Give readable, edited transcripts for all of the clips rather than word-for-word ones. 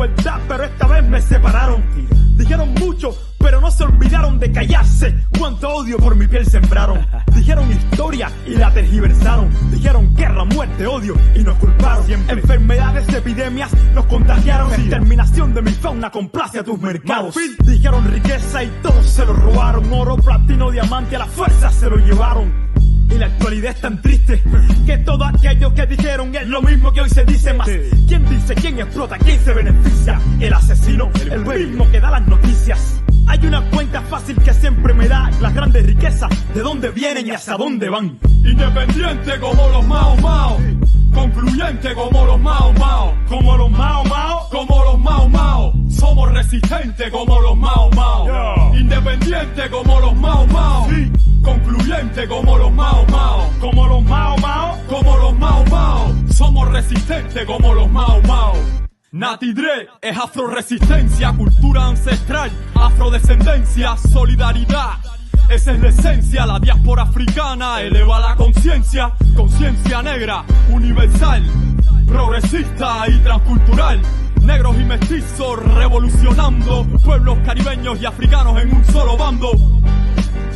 verdad, pero esta vez me separaron. Dijeron mucho, pero no se olvidaron de callarse. Cuánto odio por mi piel sembraron. Dijeron historia y la tergiversaron. Dijeron guerra, muerte, odio y nos culparon. Siempre. Enfermedades, epidemias nos contagiaron. Exterminación de mi fauna complace a tus mercados. Dijeron riqueza y todos se lo robaron. Oro, platino, diamante, a la fuerza se lo llevaron. Y la actualidad es tan triste que todo aquello que dijeron es lo mismo que hoy se dice más. ¿Quién dice, quién explota, quién se beneficia? El asesino, el mismo que da las noticias. Hay una cuenta fácil que siempre me da las grandes riquezas, de dónde vienen y hacia dónde van. Independiente como los Mao Mao, concluyente como los Mao Mao, como los Mao Mao, como los Mao Mao. Somos resistentes como los Mao Mao, independiente como los Mao Mao, concluyente como los Mao Mao, como los Mao Mao, como los Mao Mao. Somos resistentes como los Mao Mao. Nati Dre es afroresistencia, cultura ancestral, afrodescendencia, solidaridad. Esa es la esencia, la diáspora africana eleva la conciencia, conciencia negra, universal, progresista y transcultural. Negros y mestizos revolucionando, pueblos caribeños y africanos en un solo bando.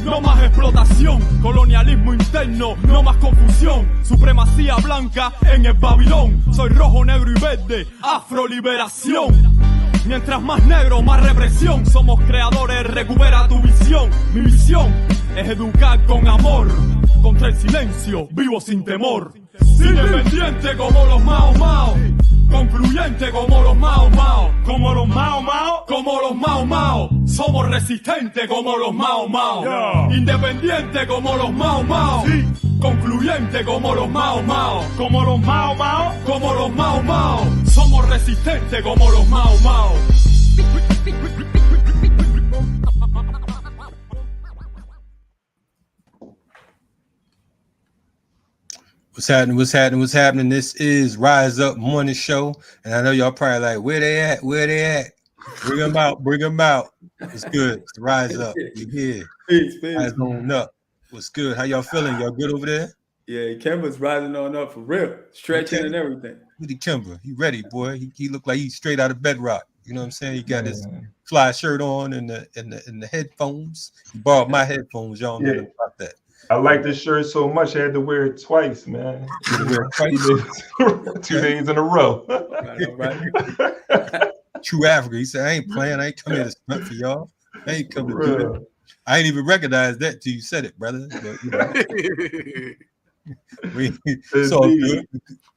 No más explotación, colonialismo interno, no más confusión, supremacía blanca en el Babilón. Soy rojo, negro y verde, afroliberación. Mientras más negro, más represión. Somos creadores, recupera tu visión. Mi misión es educar con amor, contra el silencio, vivo sin temor. Independiente como los Mao Mao, concluyente como los Mao Mao, como los Mao Mao, como los Mao Mao. Somos resistentes como los Mao Mao, independiente como los Mao Mao, concluyente como los Mao Mao, como los Mao Mao, como los Mao Mao. Somos resistentes como los Mao Mao. What's happening? What's happening? What's happening? This is Rise Up Morning Show, and I know y'all probably like, where they at? Where they at? Bring them out. Bring them out. It's good. It's Rise Up. You here? Peace. Rise on up. What's good? How y'all feeling? Y'all good over there? Yeah, Kemba's rising on up for real, stretching and everything. Look at Kimber. He ready, boy. He look like he's straight out of bedrock. You know what I'm saying? He got his fly shirt on and the headphones. He borrowed my headphones. Y'all know about that. I like this shirt so much I had to wear it twice, man. 2 days in a row. Right. True Africa. He said, I ain't playing. I ain't coming here to stunt for y'all. I ain't coming to do that. I ain't even recognize that till you said it, brother. But, you know,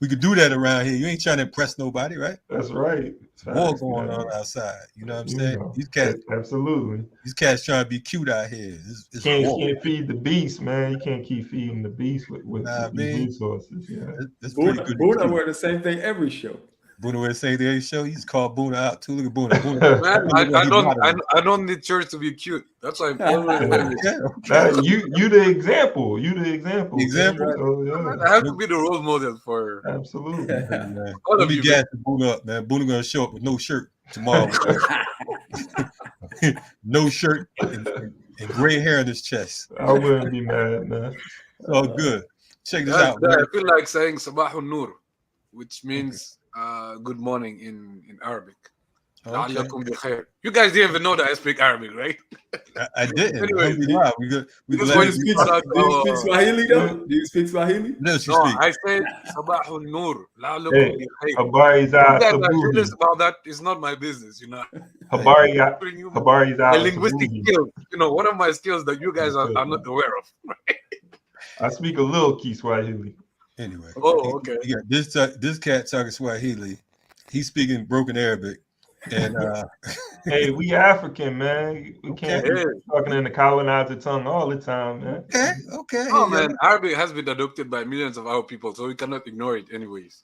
we could do that around here. You ain't trying to impress nobody, right? That's right. War going on outside. You know what I'm saying? know, These cats, absolutely. These cats trying to be cute out here. It's can't feed the beast, man. You can't keep feeding the beast with resources. Yeah, that's pretty good. Buddha wear the same thing every show. Buddha wear the same thing every show. He's called Buddha out too. Look at Buddha. Man, I don't need church to be cute. That's why I'm always you the example. You the example. Example. So, yeah. I have to be the role model for absolutely. Let me gas the Buddha up, man. Buddha gonna show up with no shirt tomorrow. No shirt and gray hair in his chest. I wouldn't be mad, man. Oh, good. Check this out. I feel like saying Sabah al-Nur, which means good morning in Arabic. Okay. You guys didn't even know that I speak Arabic, right? I didn't. Anyway, do you speak Swahili though? Do you speak Swahili? No, I said Sabah al-Nur. Habari's about that is not my business, you know. Habari's my linguistic skills. You know, one of my skills that you guys are not aware of. Right? I speak a little Kiswahili. Anyway. Oh, okay. You got this cat talking Swahili. He's speaking broken Arabic. And hey, we African, man. We can't be talking in the colonizer tongue all the time, man. Okay. Oh man, Arabic has been adopted by millions of our people, so we cannot ignore it anyways.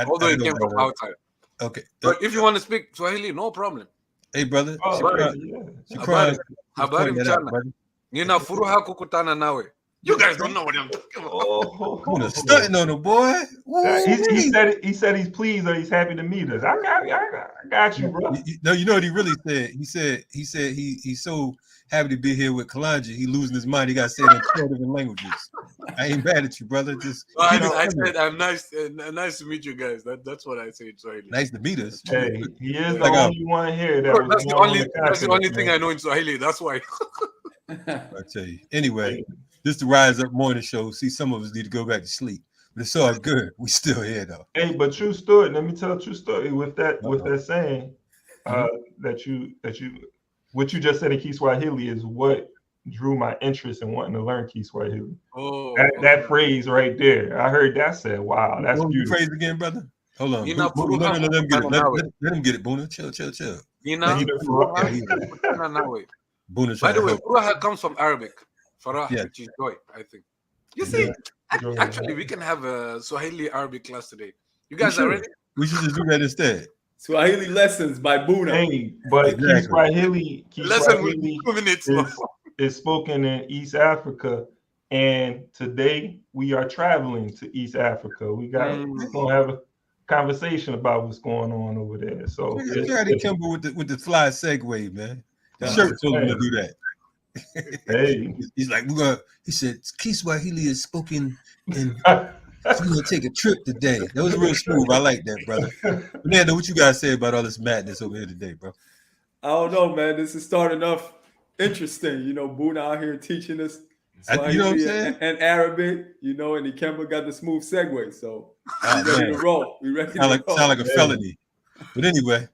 Although it came from outside. Okay. But if you want to speak Swahili, no problem. Hey brother. Habari mchana. Nina furuha kukutana nawe. You guys don't know what I'm talking about. Buna stunting on him, boy. He said he's pleased or he's happy to meet us. I got you, bro. No, you know what he really said? He said he's so happy to be here with Kalanja. He losing his mind. He got to say it in 4 different languages. I ain't mad at you, brother. Just I said I'm nice to meet you guys. That's what I say in Swahili. Nice to meet us. Hey, he is the only one here that's the only thing I know in Swahili. That's why. I tell you. Anyway, this is the Rise Up Morning Show. See, some of us need to go back to sleep, but it's all good. We still here though. Hey, but true story. Let me tell a true story with that saying that you what you just said in Kiswahili is what drew my interest in wanting to learn Kiswahili. That phrase right there. I heard that said, wow, that's beautiful. Phrase again, brother. Hold on. Let him get it. Let him get it, Buna. Chill. Buna, by the way, Furaha comes from Arabic. Farah, which is joy, I think. You see, actually, we can have a Swahili Arabic class today. You guys are ready? We should just do that instead. Swahili lessons by Buna. Hey, but Kiswahili is spoken in East Africa, and today we are traveling to East Africa. We're gonna have a conversation about what's going on over there. So Kimber with the fly segue, man. The shirt told him to do that. Hey, he's like, he said Kiswahili is spoken in we're gonna take a trip today. That was real smooth. I like that, brother. Fernando, what you guys say about all this madness over here today, bro? I don't know, man. This is starting off interesting. You know, Buna out here teaching us Swahili, you know what I'm saying? And Arabic, you know, and Ikemba got the smooth segue. So we ready to roll. We ready to roll. Sound like a felony. But anyway,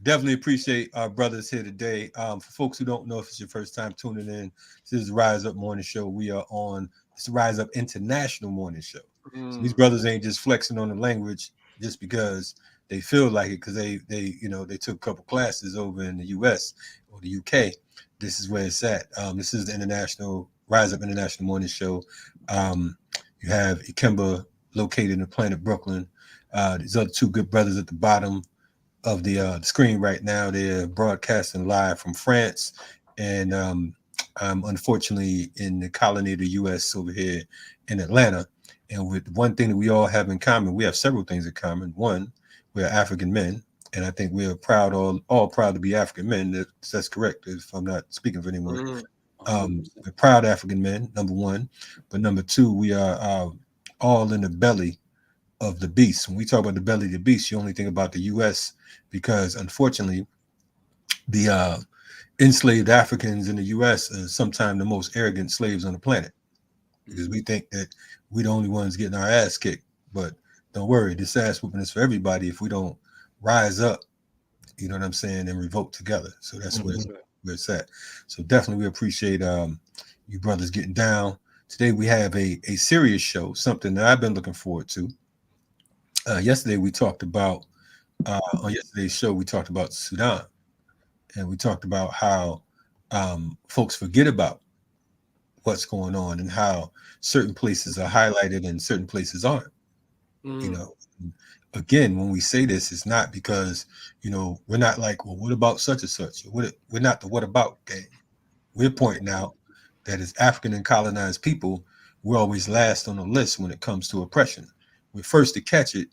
definitely appreciate our brothers here today. For folks who don't know, if it's your first time tuning in, this is the Rise Up Morning Show. We are on this Rise Up International Morning Show. So these brothers ain't just flexing on the language just because they feel like it, because they took a couple classes over in the US or the UK. This is where it's at. This is the International Rise Up International Morning Show. You have Ikemba located in the planet Brooklyn. These other two good brothers at the bottom of the screen right now. They're broadcasting live from France, and I'm unfortunately in the colony of the US over here in Atlanta. And with one thing that we all have in common, we have several things in common. One, we're African men, and I think we're proud, all proud to be African men. That's correct, if I'm not speaking for anyone. We're proud African men, number one. But number two, we are all in the belly of the beast. When we talk about the belly of the beast, you only think about the U.S. because, unfortunately, the enslaved Africans in the U.S. are sometimes the most arrogant slaves on the planet, because we think that we're the only ones getting our ass kicked. But don't worry, this ass whooping is for everybody if we don't rise up, you know what I'm saying, and revolt together. So that's where it's at. So definitely we appreciate you brothers getting down. Today we have a serious show, something that I've been looking forward to. Yesterday we talked about, on yesterday's show, we talked about Sudan. And we talked about how folks forget about what's going on and how certain places are highlighted and certain places aren't. You know, again, when we say this, it's not because, you know, we're not like, well, what about such and such? We're not the what about game. We're pointing out that as African and colonized people, we're always last on the list when it comes to oppression. We're first to catch it,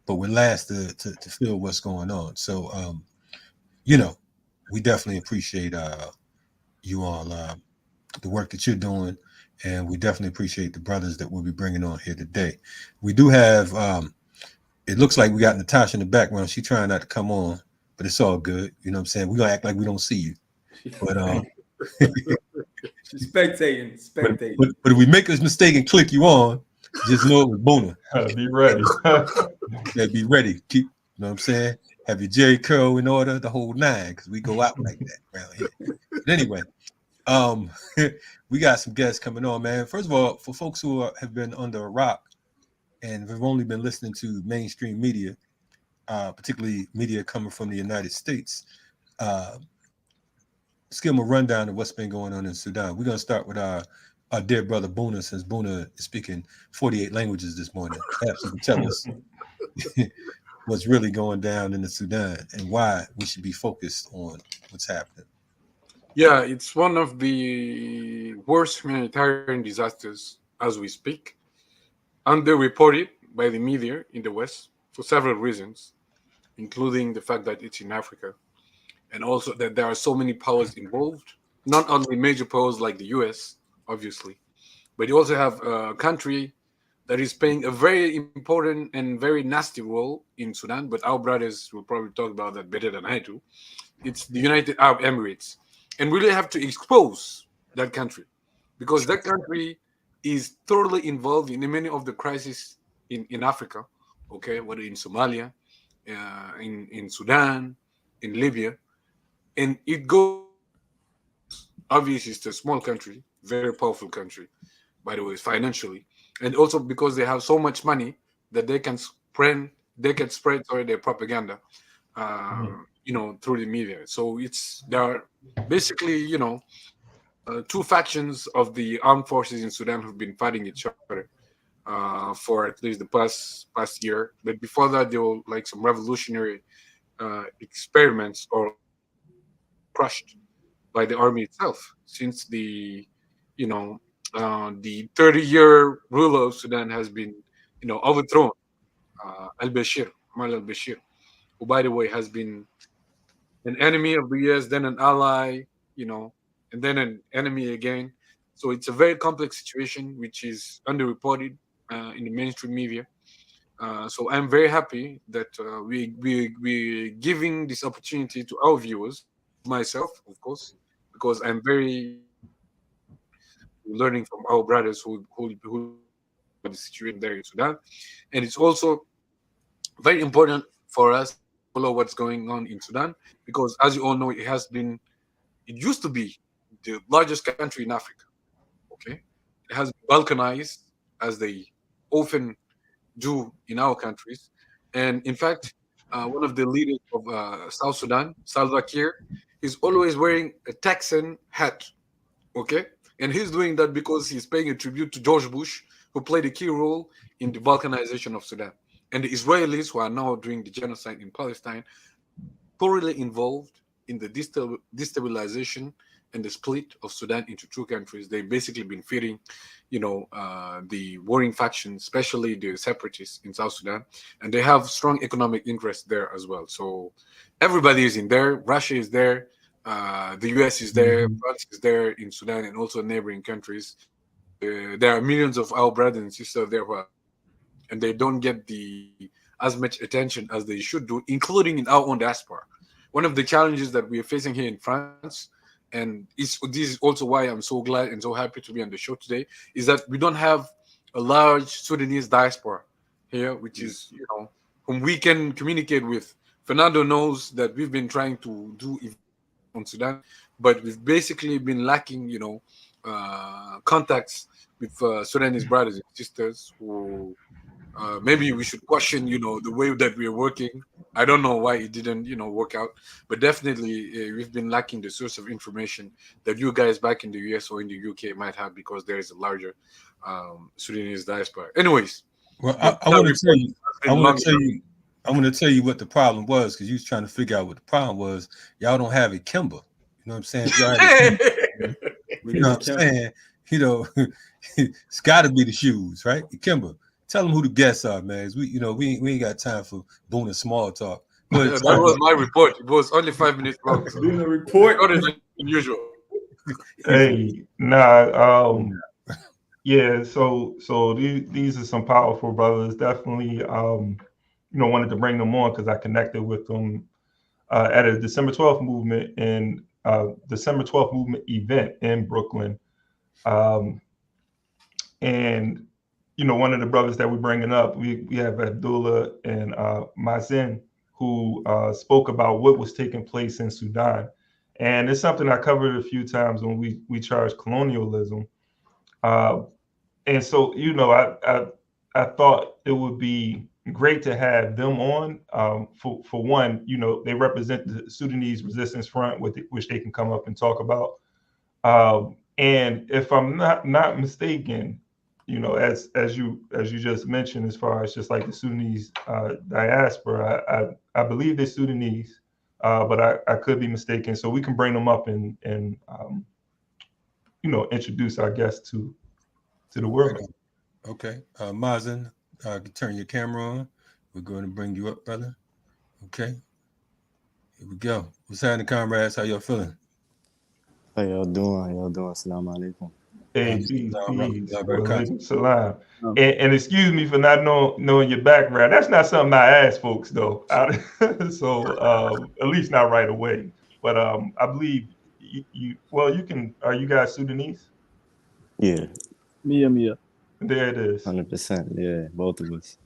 but we're last to feel what's going on. So, you know, we definitely appreciate you all, the work that you're doing, and we definitely appreciate the brothers that we'll be bringing on here today. We do have, it looks like we got Natasha in the background. She's trying not to come on, but it's all good. You know what I'm saying? We're going to act like we don't see you. But she's spectating. But if we make this mistake and click you on, just know it was Buna. Be ready. Yeah, be ready. Keep, you know what I'm saying? Have your Jerry curl in order, the whole nine, because we go out like that around here. But anyway, we got some guests coming on, man. First of all, for folks who have been under a rock and have only been listening to mainstream media, particularly media coming from the United States, let's give them a rundown of what's been going on in Sudan. We're going to start with our dear brother Buna, since Buna is speaking 48 languages this morning. Perhaps you can tell us what's really going down in the Sudan and why we should be focused on what's happening. Yeah, it's one of the worst humanitarian disasters as we speak, underreported by the media in the West for several reasons, including the fact that it's in Africa, and also that there are so many powers involved, not only major powers like the US, obviously, but you also have a country that is playing a very important and very nasty role in Sudan, but our brothers will probably talk about that better than I do. It's the United Arab Emirates. And we really have to expose that country because that country is totally involved in many of the crises in Africa, okay, whether in Somalia, in Sudan, in Libya. And it goes, obviously, it's a small country, very powerful country, by the way, financially. And also because they have so much money that they can spread sorry, their propaganda through the media. So there are basically, two factions of the armed forces in Sudan who've been fighting each other for at least the past year. But before that, there were like some revolutionary experiments or crushed by the army itself, since the 30-year rule of Sudan has been overthrown. Al-Bashir, Omar al-Bashir, who by the way has been an enemy of the US, then an ally, and then an enemy again. So it's a very complex situation, which is underreported in the mainstream media. So I'm very happy that we're giving this opportunity to our viewers, myself, of course, because I'm very learning from our brothers who the situation there in Sudan, and it's also very important for us to follow what's going on in Sudan because, as you all know, it used to be the largest country in Africa. Okay, it has been balkanized as they often do in our countries, and in fact, one of the leaders of South Sudan, Salva Kiir, is always wearing a Texan hat. Okay, and he's doing that because he's paying a tribute to George Bush, who played a key role in the balkanization of Sudan. And the Israelis, who are now doing the genocide in Palestine, thoroughly involved in the destabilization and the split of Sudan into two countries. They've basically been feeding, the warring factions, especially the separatists in South Sudan, and they have strong economic interest there as well. So everybody is in there. Russia is there. The US is there. France is there in Sudan and also neighboring countries. There are millions of our brothers and sisters there and they don't get as much attention as they should do, including in our own diaspora. One of the challenges that we are facing here in France, and this is also why I'm so glad and so happy to be on the show today, is that we don't have a large Sudanese diaspora here, which is, whom we can communicate with. Fernando knows that we've been trying to do on Sudan, but we've basically been lacking, contacts with Sudanese brothers and sisters who maybe we should question, the way that we're working. I don't know why it didn't, work out, but definitely we've been lacking the source of information that you guys back in the US or in the UK might have because there is a larger Sudanese diaspora. Anyways, well, I want to tell you, I'm going to tell you what the problem was because you was trying to figure out what the problem was. Y'all don't have a Kimber. You know what I'm saying? You know what I'm saying? It's got to be the shoes, right? The Kimber. Tell them who the guests are, man. We ain't got time for boom and small talk. That was my report. It was only 5 minutes long. So. Doing a report. Unusual. Hey, yeah. So these are some powerful brothers. Definitely, wanted to bring them on because I connected with them at a December 12th movement and December 12th movement event in Brooklyn, and. One of the brothers that we're bringing up, we have Abdullah and Mazen, who spoke about what was taking place in Sudan. And it's something I covered a few times when we charged colonialism. And so, I thought it would be great to have them on. For one, they represent the Sudanese Resistance Front, which they can come up and talk about. And if I'm not mistaken, as you just mentioned, as far as just like the Sudanese diaspora, I believe they're Sudanese. but I could be mistaken. So we can bring them up and introduce our guests to the world. Okay, Mazen, turn your camera on. We're going to bring you up, brother. Okay, here we go. What's happening, comrades? How y'all feeling? How y'all doing? Assalamu alaikum. Hey, peace. Walaikum salam. And excuse me for not knowing your background. That's not something I ask folks though. So at least not right away. But I believe you can. Are you guys Sudanese? Yeah. Mia. There it is. 100%. Yeah, both of us.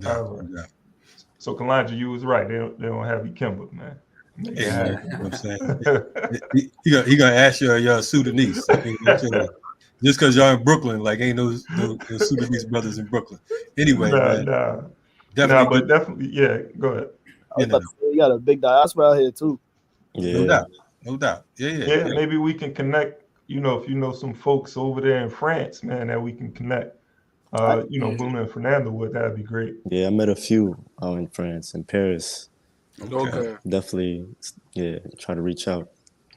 All right. So Kalanja, you was right. They don't have you Kimber, man. Yeah, you know what I'm saying? he gonna ask you, you're Sudanese. Just because y'all in Brooklyn, like ain't no Sudanese brothers in Brooklyn. Anyway, definitely, yeah. Go ahead. You got a big diaspora out here too. Yeah, no doubt. Yeah. Maybe we can connect. If you know some folks over there in France, man, that we can connect. Boona and Fernando with, that'd be great. Yeah, I met a few out in France, in Paris. Okay. Definitely, try to reach out.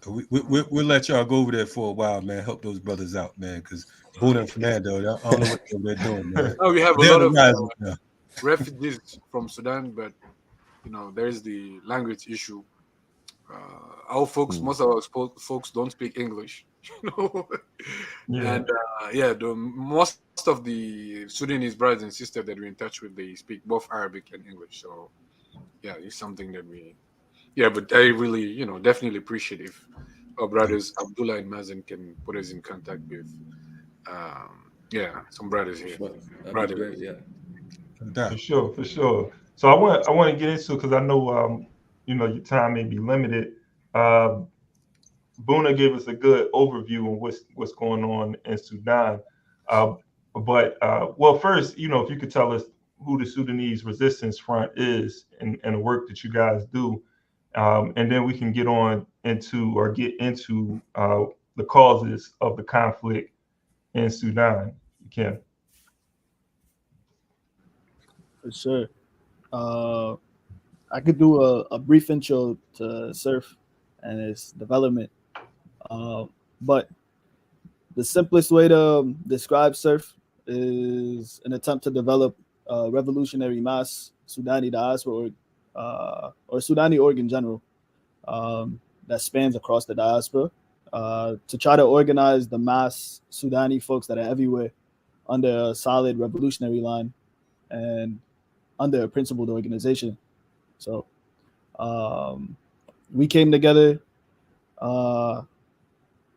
We'll let y'all go over there for a while, man. Help those brothers out, man. Because Boona and Fernando, I don't know what they're doing, man. We have a lot of refugees from Sudan, but there's the language issue. Our folks, most of our folks don't speak English, and most of the Sudanese brothers and sisters that we're in touch with, they speak both Arabic and English. So, yeah, it's something that but I really, definitely appreciate if our brothers Abdullah and Mazen can put us in contact with, some brothers here. Great, yeah. For sure. So I want to get into, because I know your time may be limited. Boona gave us a good overview on what's going on in Sudan. But first, if you could tell us who the Sudanese Resistance Front is and the work that you guys do, and then we can get into the causes of the conflict in Sudan. You can. For sure. I could do a brief intro to surf and its development. But the simplest way to describe surf is an attempt to develop a revolutionary mass Sudani diaspora or Sudani org in general that spans across the diaspora to try to organize the mass Sudani folks that are everywhere under a solid revolutionary line and under a principled organization. So we came together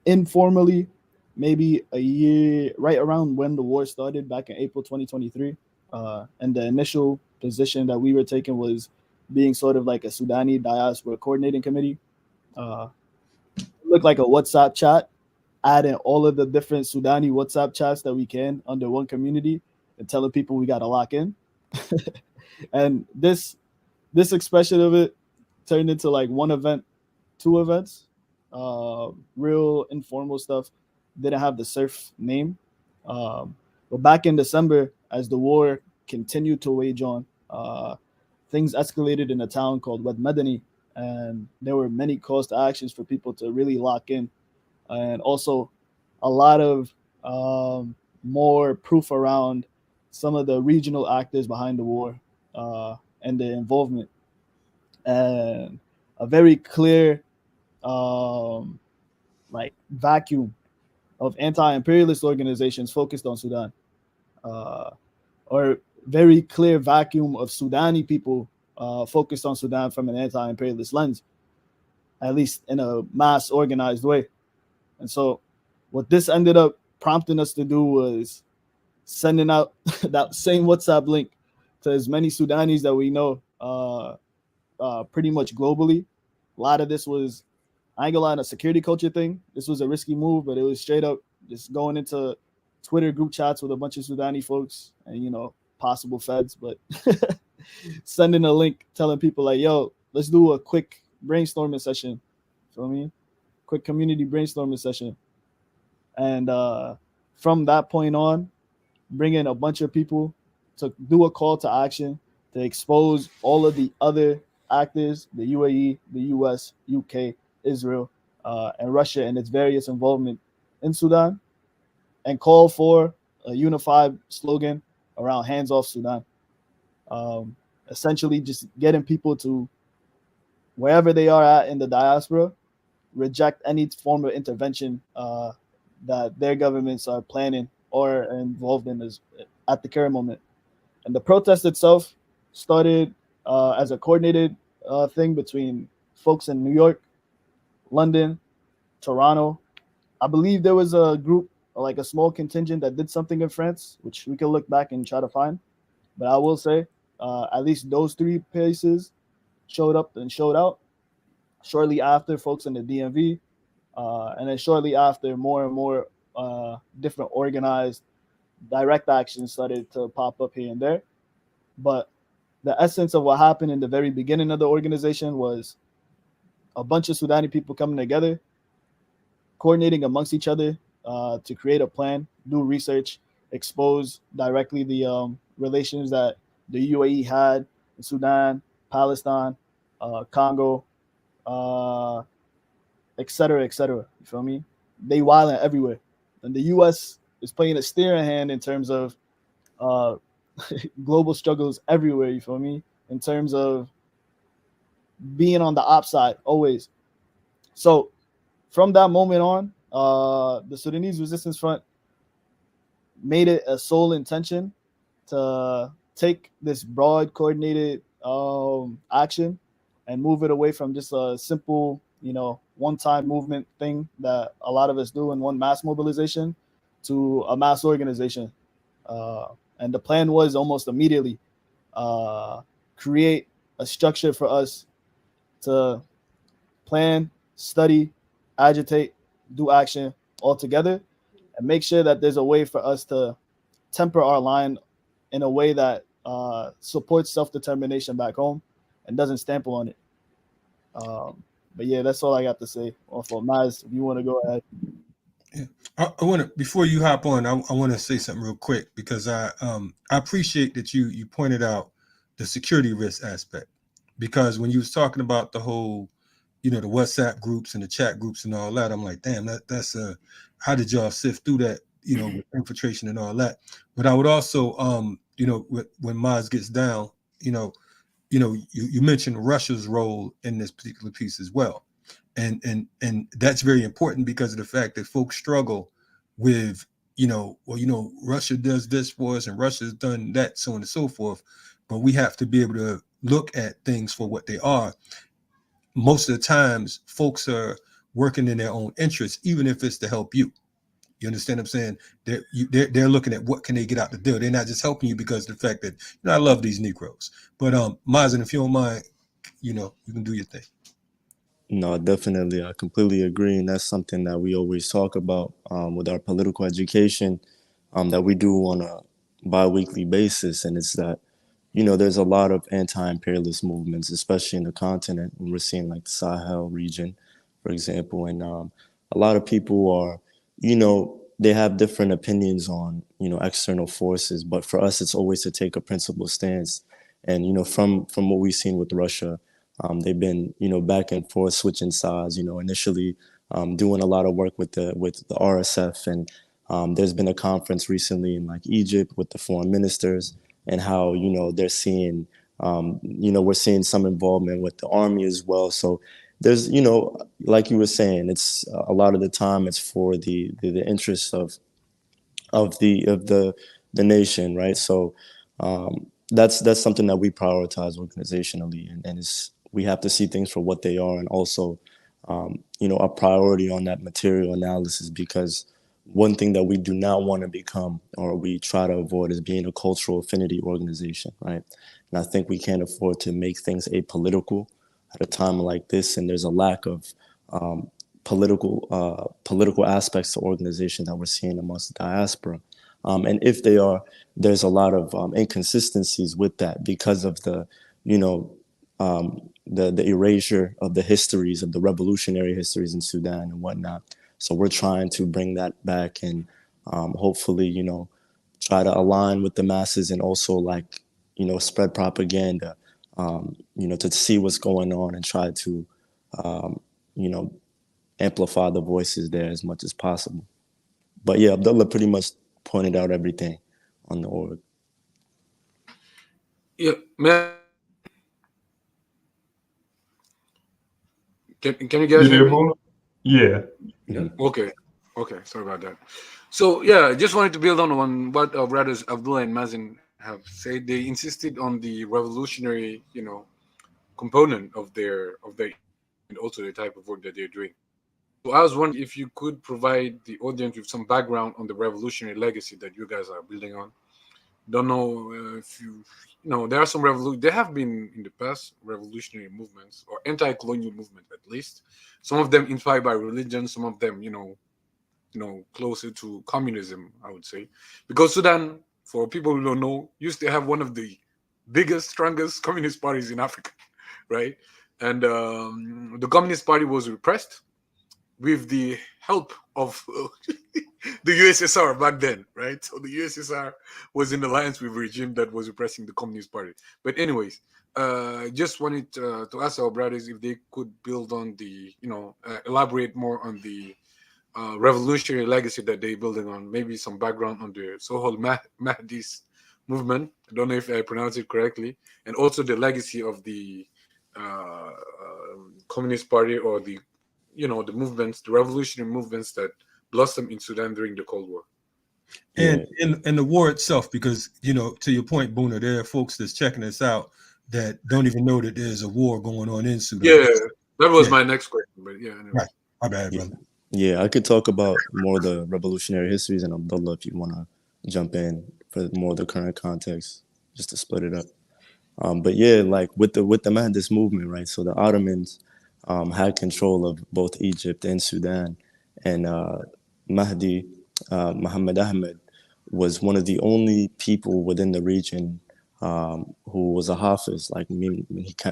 informally, maybe a year, right around when the war started back in April 2023. And the initial position that we were taking was being sort of like a Sudani diaspora coordinating committee. It looked like a WhatsApp chat, adding all of the different Sudani WhatsApp chats that we can under one community and telling people we got to lock in. And this expression of it turned into like one event, 2 events, real informal stuff. Didn't have the surf name. But back in December, as the war continued to wage on, things escalated in a town called Wed Medani, and there were many calls to actions for people to really lock in, and also a lot of more proof around some of the regional actors behind the war and their involvement, and a very clear vacuum of anti-imperialist organizations focused on Sudan, or very clear vacuum of Sudani people focused on Sudan from an anti-imperialist lens, at least in a mass organized way. And so what this ended up prompting us to do was sending out that same WhatsApp link to as many Sudanis that we know pretty much globally. A lot of this was, I ain't gonna lie, a security culture thing. This was a risky move, but it was straight up just going into Twitter group chats with a bunch of Sudani folks and, possible feds, but sending a link telling people like, yo, let's do a quick brainstorming session. Feel me? Quick community brainstorming session. And from that point on, bring in a bunch of people to do a call to action to expose all of the other actors, the UAE, the US, UK, Israel, and Russia and its various involvement in Sudan, and call for a unified slogan around hands off Sudan. Essentially, just getting people to wherever they are at in the diaspora, reject any form of intervention that their governments are planning or involved in at the current moment. And the protest itself started as a coordinated thing between folks in New York, London, Toronto. I believe there was a group, like a small contingent, that did something in France, which we can look back and try to find. But I will say, at least those three places showed up and showed out. Shortly after, folks in the DMV, and then shortly after, more and more different organized direct actions started to pop up here and there. But the essence of what happened in the very beginning of the organization was a bunch of Sudani people coming together, coordinating amongst each other to create a plan, do research, expose directly the relations that the UAE had in Sudan, Palestine, Congo, et cetera, et cetera. You feel me? They wilding everywhere. And the US is playing a steering hand in terms of global struggles everywhere, you feel me? In terms of being on the upside always. So from that moment on, the Sudanese Resistance Front made it a sole intention to take this broad coordinated action and move it away from just a simple, one-time movement thing that a lot of us do in one mass mobilization to a mass organization. And the plan was almost immediately create a structure for us to plan, study, agitate, do action all together, and make sure that there's a way for us to temper our line in a way that supports self-determination back home and doesn't stample on it. But yeah, that's all I got to say. For Maz, if you want to go ahead. Yeah. I want to, before you hop on, I want to say something real quick, because I appreciate that you pointed out the security risk aspect, because when you was talking about the whole, the WhatsApp groups and the chat groups and all that, I'm like, damn, that's how did y'all sift through that, with infiltration and all that? But I would also, when Maz gets down, you mentioned Russia's role in this particular piece as well. And that's very important because of the fact that folks struggle with, Russia does this for us and Russia's done that, so on and so forth. But we have to be able to look at things for what they are. Most of the times, folks are working in their own interests, even if it's to help you. You understand what I'm saying? They're looking at what can they get out the deal. They're not just helping you because of the fact that, I love these Negroes. But Mazen, if you don't mind, you can do your thing. No, definitely. I completely agree. And that's something that we always talk about with our political education that we do on a bi-weekly basis. And it's that, there's a lot of anti-imperialist movements, especially in the continent. And we're seeing like the Sahel region, for example. And a lot of people are, they have different opinions on, external forces. But for us, it's always to take a principled stance. And, from what we've seen with Russia, they've been, back and forth, switching sides, initially doing a lot of work with the RSF. And there's been a conference recently in like Egypt with the foreign ministers, and how, they're seeing, we're seeing some involvement with the army as well. So there's, like you were saying, it's a lot of the time it's for the interests of the nation, right? So that's something that we prioritize organizationally, and we have to see things for what they are, and also, a priority on that material analysis, because one thing that we do not want to become, or we try to avoid, is being a cultural affinity organization, right? And I think we can't afford to make things apolitical at a time like this, and there's a lack of political aspects to organizations that we're seeing amongst the diaspora. And if they are, there's a lot of inconsistencies with that because of the erasure of the histories, of the revolutionary histories in Sudan and whatnot. So we're trying to bring that back and hopefully, try to align with the masses, and also spread propaganda to see what's going on and try to, amplify the voices there as much as possible. But yeah, Abdullah pretty much pointed out everything on the org. Yeah, man. Can you guys hear me? Yeah. Okay. Sorry about that. So yeah, I just wanted to build on what brothers Abdullah and Mazin have said. They insisted on the revolutionary, component of their and also the type of work that they're doing. So I was wondering if you could provide the audience with some background on the revolutionary legacy that you guys are building on. Don't know if there are some there have been in the past revolutionary movements or anti-colonial movements, at least. Some of them inspired by religion, some of them closer to communism, I would say, because Sudan, for people who don't know, used to have one of the biggest, strongest communist parties in Africa, right? And the Communist Party was repressed with the help of the USSR back then, right? So the USSR was in alliance with a regime that was repressing the Communist Party. But anyways, just wanted to ask our brothers if they could build on the, elaborate more on the revolutionary legacy that they're building on, maybe some background on the so-called Mahdist movement. I don't know if I pronounced it correctly. And also the legacy of the Communist Party, or the movements, the revolutionary movements that blossomed in Sudan during the Cold War. And in the war itself, because, to your point, Boona, there are folks that's checking us out that don't even know that there's a war going on in Sudan. Yeah, that was my next question, but yeah. Anyway. Right. My bad, brother. Yeah, I could talk about more of the revolutionary histories, and Abdullah, if you want to jump in for more of the current context, just to split it up. But yeah, like with the Mahdist movement, right? So the Ottomans had control of both Egypt and Sudan, and Mahdi Muhammad Ahmed was one of the only people within the region who was a hafiz, like he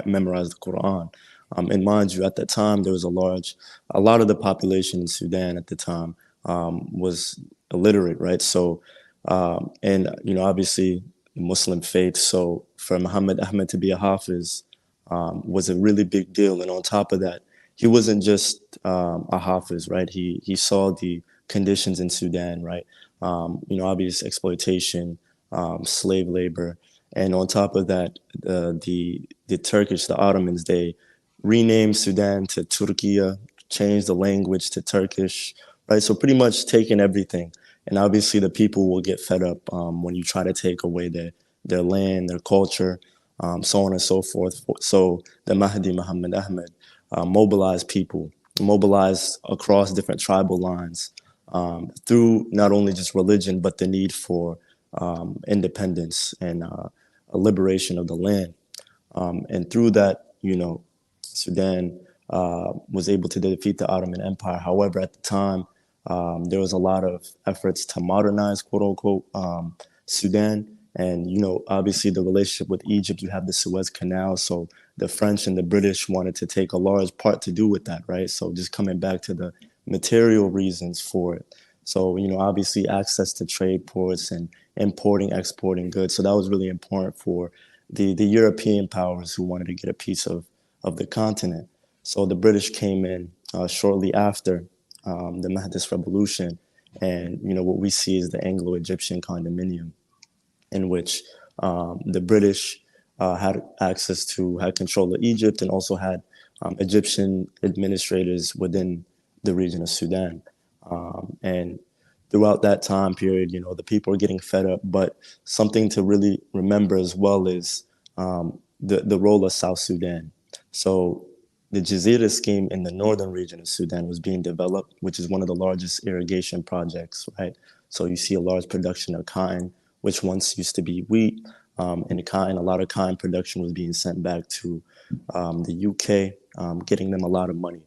memorized the Quran. And mind you, at that time, there was a lot of the population in Sudan at the time was illiterate, right? So, and, obviously the Muslim faith. So for Muhammad Ahmed to be a hafiz was a really big deal. And on top of that, he wasn't just a hafiz, right? He saw the conditions in Sudan, right? Obvious exploitation, slave labor. And on top of that, the Turkish, the Ottomans, they renamed Sudan to Turkiya, changed the language to Turkish, right? So pretty much taking everything. And obviously the people will get fed up when you try to take away their land, their culture, so on and so forth. So the Mahdi Muhammad Ahmed mobilized people, mobilized across different tribal lines through not only just religion, but the need for independence and a liberation of the land. And through that, Sudan was able to defeat the Ottoman Empire. However, at the time, there was a lot of efforts to modernize, quote unquote, Sudan. And, obviously the relationship with Egypt, you have the Suez Canal. So the French and the British wanted to take a large part to do with that, right? So just coming back to the material reasons for it. So, obviously access to trade ports and importing, exporting goods. So that was really important for the European powers who wanted to get a piece of the continent. So the British came in shortly after the Mahdist Revolution. And, what we see is the Anglo-Egyptian condominium, in which the British had control of Egypt, and also had Egyptian administrators within the region of Sudan. And throughout that time period, the people are getting fed up. But something to really remember as well is the role of South Sudan. So the Jazeera scheme in the northern region of Sudan was being developed, which is one of the largest irrigation projects, right? So you see a large production of cotton, which once used to be wheat, and cotton, a lot of cotton production was being sent back to the UK, getting them a lot of money.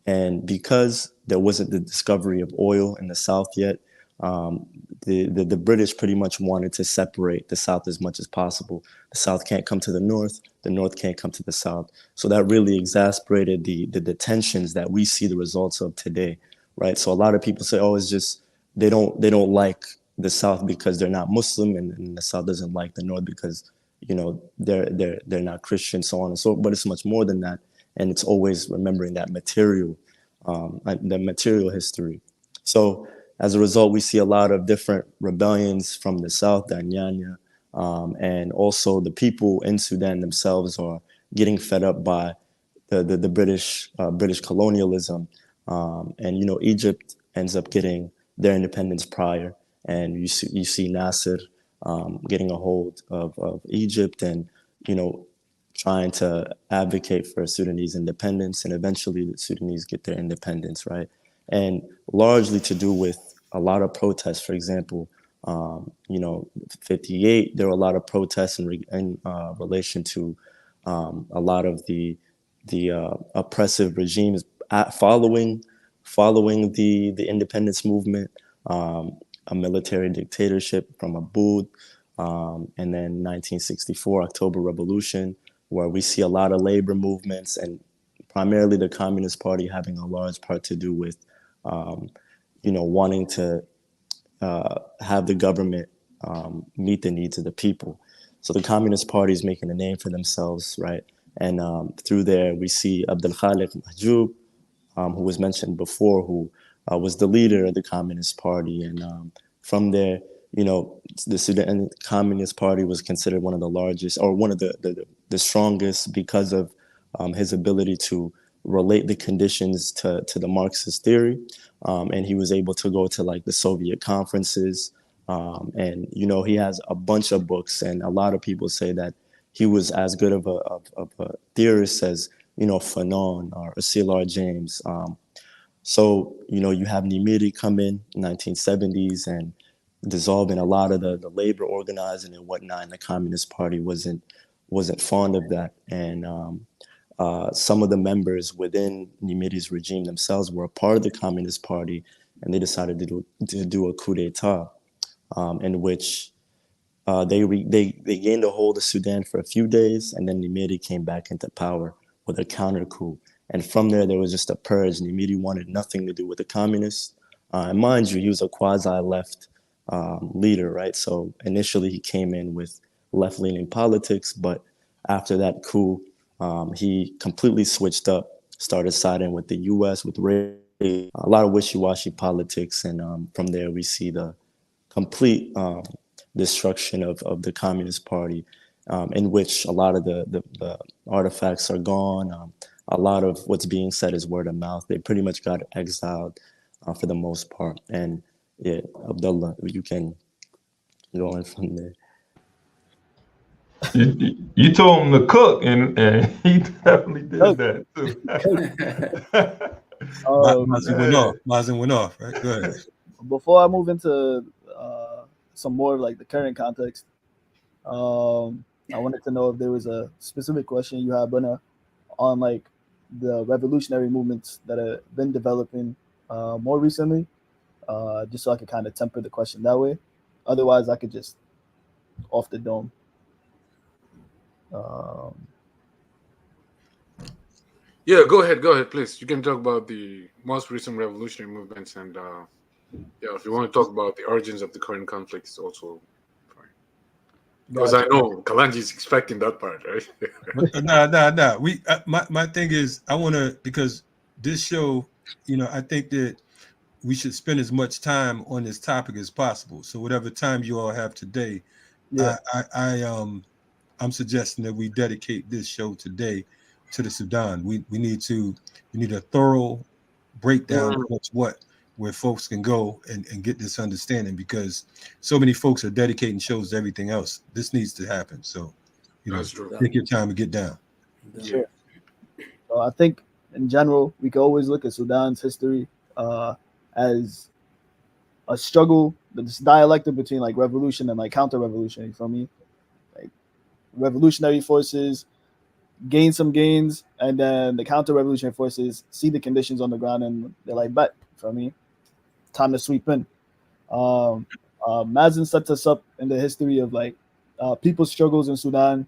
And because there wasn't the discovery of oil in the South yet, the British pretty much wanted to separate the South as much as possible. The South can't come to the North can't come to the South. So that really exasperated the tensions that we see the results of today, right? So a lot of people say, oh, it's just they don't like the South because they're not Muslim, and the South doesn't like the North because they're not Christian, so on and so. But it's much more than that, and it's always remembering that the material history. So as a result, we see a lot of different rebellions from the south, the Anyanya, and also the people in Sudan themselves are getting fed up by the British colonialism, and Egypt ends up getting their independence prior, and you see Nasser getting a hold of Egypt, and trying to advocate for Sudanese independence, and eventually the Sudanese get their independence, right? And largely to do with a lot of protests. For example, 58, there were a lot of protests in relation to a lot of the oppressive regimes following the independence movement, a military dictatorship from Aboud, and then 1964 October Revolution, where we see a lot of labor movements, and primarily the Communist Party having a large part to do with wanting to have the government meet the needs of the people. So the Communist Party is making a name for themselves, right? And through there, we see Abdel Khalik Mahjoub, who was mentioned before, who was the leader of the Communist Party. And from there, the Sudan Communist Party was considered one of the largest, or one of the strongest, because of his ability to relate the conditions to the Marxist theory. And he was able to go to like the Soviet conferences. And he has a bunch of books, and a lot of people say that he was as good of a theorist as Fanon or C.L.R. James. So you have Nimiri come in 1970s and dissolving a lot of the labor organizing and whatnot, and the Communist Party wasn't fond of that. And some of the members within Nimiri's regime themselves were a part of the Communist Party, and they decided to do a coup d'etat, in which they gained a hold of Sudan for a few days, and then Nimiri came back into power with a counter coup. And from there was just a purge. Nimiri wanted nothing to do with the communists. And mind you, he was a quasi-left leader, right? So initially he came in with left-leaning politics, but after that coup, he completely switched up, started siding with the U.S., with a lot of wishy-washy politics. And from there, we see the complete destruction of the Communist Party, in which a lot of the artifacts are gone. A lot of what's being said is word of mouth. They pretty much got exiled for the most part. And yeah, Abdullah, you can go in from there. You told him to cook, and he definitely did that too. Mazin went off, right? Go ahead. Before I move into some more of like the current context, I wanted to know if there was a specific question you had, Buna, on like the revolutionary movements that have been developing more recently, just so I could kind of temper the question that way. Otherwise, I could just off the dome. Yeah, go ahead, please. You can talk about the most recent revolutionary movements, and if you want to talk about the origins of the current conflicts, also fine. Because I know Kalanji is expecting that part, right? No. My thing is, I want to, because this show, I think that we should spend as much time on this topic as possible. So whatever time you all have today, I'm suggesting that we dedicate this show today to the Sudan. We need a thorough breakdown of what's what, where folks can go and get this understanding, because so many folks are dedicating shows to everything else. This needs to happen. So, take your time and get down. Sure. So I think in general, we can always look at Sudan's history as a struggle, this dialectic between like revolution and like counter-revolution. You feel me? Like revolutionary forces gain some gains, and then the counter-revolutionary forces see the conditions on the ground and they're like, "Bet, you feel me? Time to sweep in." Mazen sets us up in the history of like people's struggles in Sudan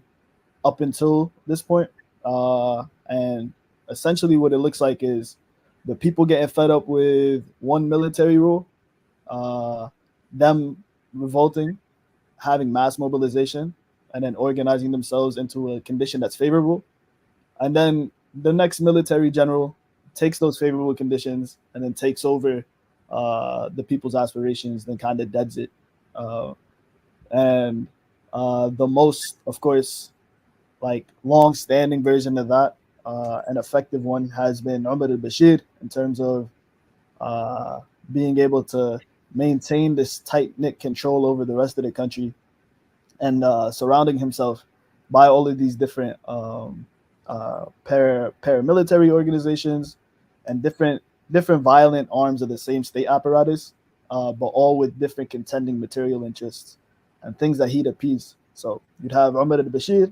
up until this point, and essentially what it looks like is the people getting fed up with one military rule, them revolting, having mass mobilization, and then organizing themselves into a condition that's favorable. And then the next military general takes those favorable conditions and then takes over the people's aspirations, then kind of deads it. And the most, of course, like long-standing version of that, an effective one, has been Umar al-Bashir in terms of being able to maintain this tight-knit control over the rest of the country and surrounding himself by all of these different paramilitary organizations and different violent arms of the same state apparatus, but all with different contending material interests and things that he'd appease. So you'd have Umar al-Bashir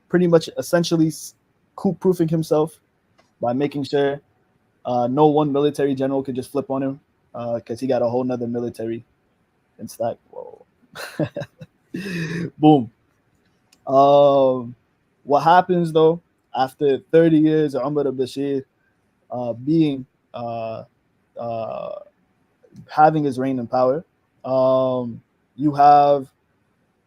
pretty much essentially coup-proofing himself by making sure no one military general could just flip on him because he got a whole nother military in stack. Whoa. Boom. What happens though after 30 years of Umar al-Bashir being having his reign in power, you have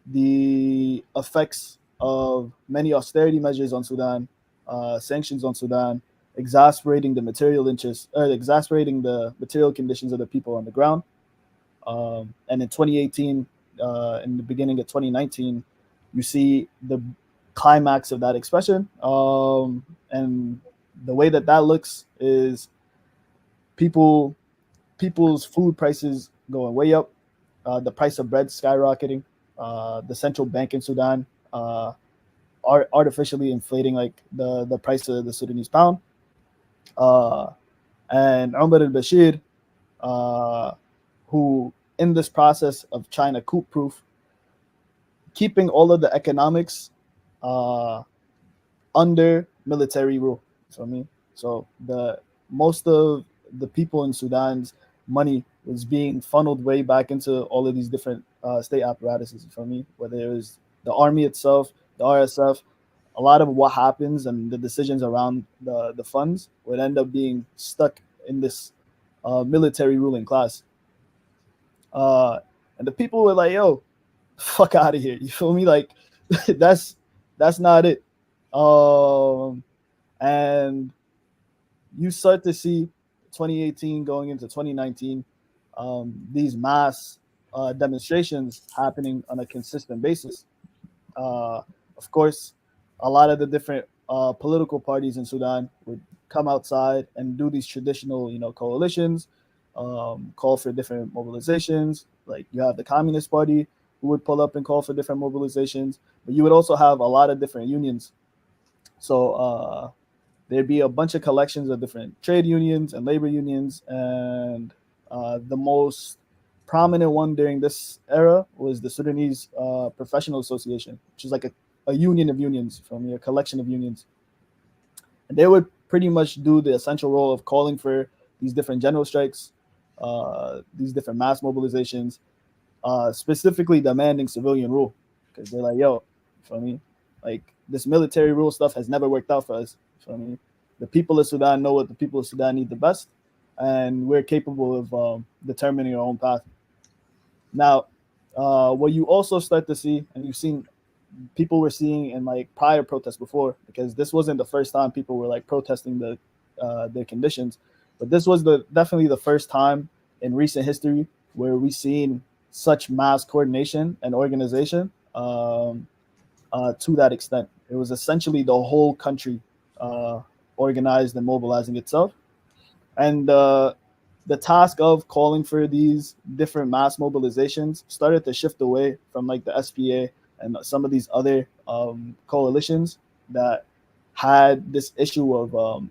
the effects of many austerity measures on Sudan, sanctions on Sudan, exasperating the material interests, or exasperating the material conditions of the people on the ground. And in 2018, in the beginning of 2019, you see the climax of that expression. And the way that looks is people's food prices going way up, the price of bread skyrocketing, the central bank in Sudan artificially inflating like the price of the Sudanese pound. And Umar al-Bashir, who in this process of trying to coup-proof, keeping all of the economics under military rule. So the most of the people in Sudan's money was being funneled way back into all of these different state apparatuses. Whether it was the army itself, the RSF, a lot of what happens and the decisions around the funds would end up being stuck in this military ruling class. And the people were like, yo, fuck out of here. You feel me? Like, that's not it. And you start to see 2018 going into 2019, these mass demonstrations happening on a consistent basis. Of course, a lot of the different political parties in Sudan would come outside and do these traditional, coalitions, call for different mobilizations. Like you have the Communist Party who would pull up and call for different mobilizations, but you would also have a lot of different unions. So there'd be a bunch of collections of different trade unions and labor unions, and the most prominent one during this era was the Sudanese Professional Association, which is like a union of unions, a collection of unions. And they would pretty much do the essential role of calling for these different general strikes, these different mass mobilizations, specifically demanding civilian rule, because they're like, yo, like this military rule stuff has never worked out for us. The people of Sudan know what the people of Sudan need the best, and we're capable of determining our own path. Now, what you also start to see, and you've seen, people were seeing in like prior protests before, because this wasn't the first time people were like protesting their conditions, but this was definitely the first time in recent history where we've seen such mass coordination and organization to that extent. It was essentially the whole country organized and mobilizing itself. And the task of calling for these different mass mobilizations started to shift away from like the SPA and some of these other coalitions that had this issue of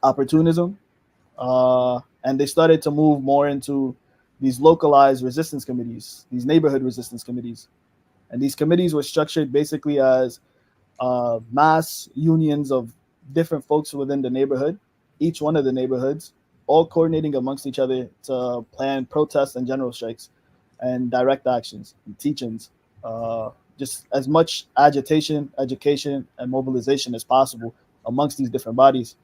opportunism. And they started to move more into these localized resistance committees, these neighborhood resistance committees. And these committees were structured basically as mass unions of different folks within the neighborhood, each one of the neighborhoods, all coordinating amongst each other to plan protests and general strikes and direct actions and teach-ins. Just as much agitation, education, and mobilization as possible amongst these different bodies.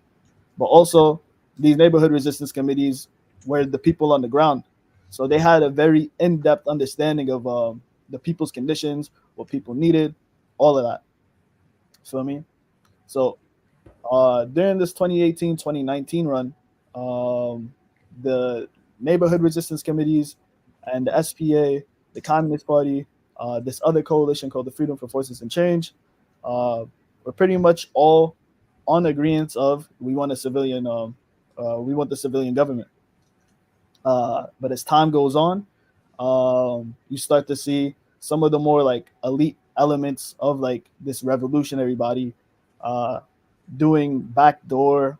But also, these neighborhood resistance committees were the people on the ground. So they had a very in-depth understanding of the people's conditions, what people needed, all of that. Feel me? So during this 2018-2019 run, the neighborhood resistance committees and the SPA, the Communist Party, this other coalition called the Freedom for Forces and Change, were pretty much all on agreement of we want a civilian, we want the civilian government. But as time goes on, you start to see some of the more like elite elements of like this revolutionary body doing backdoor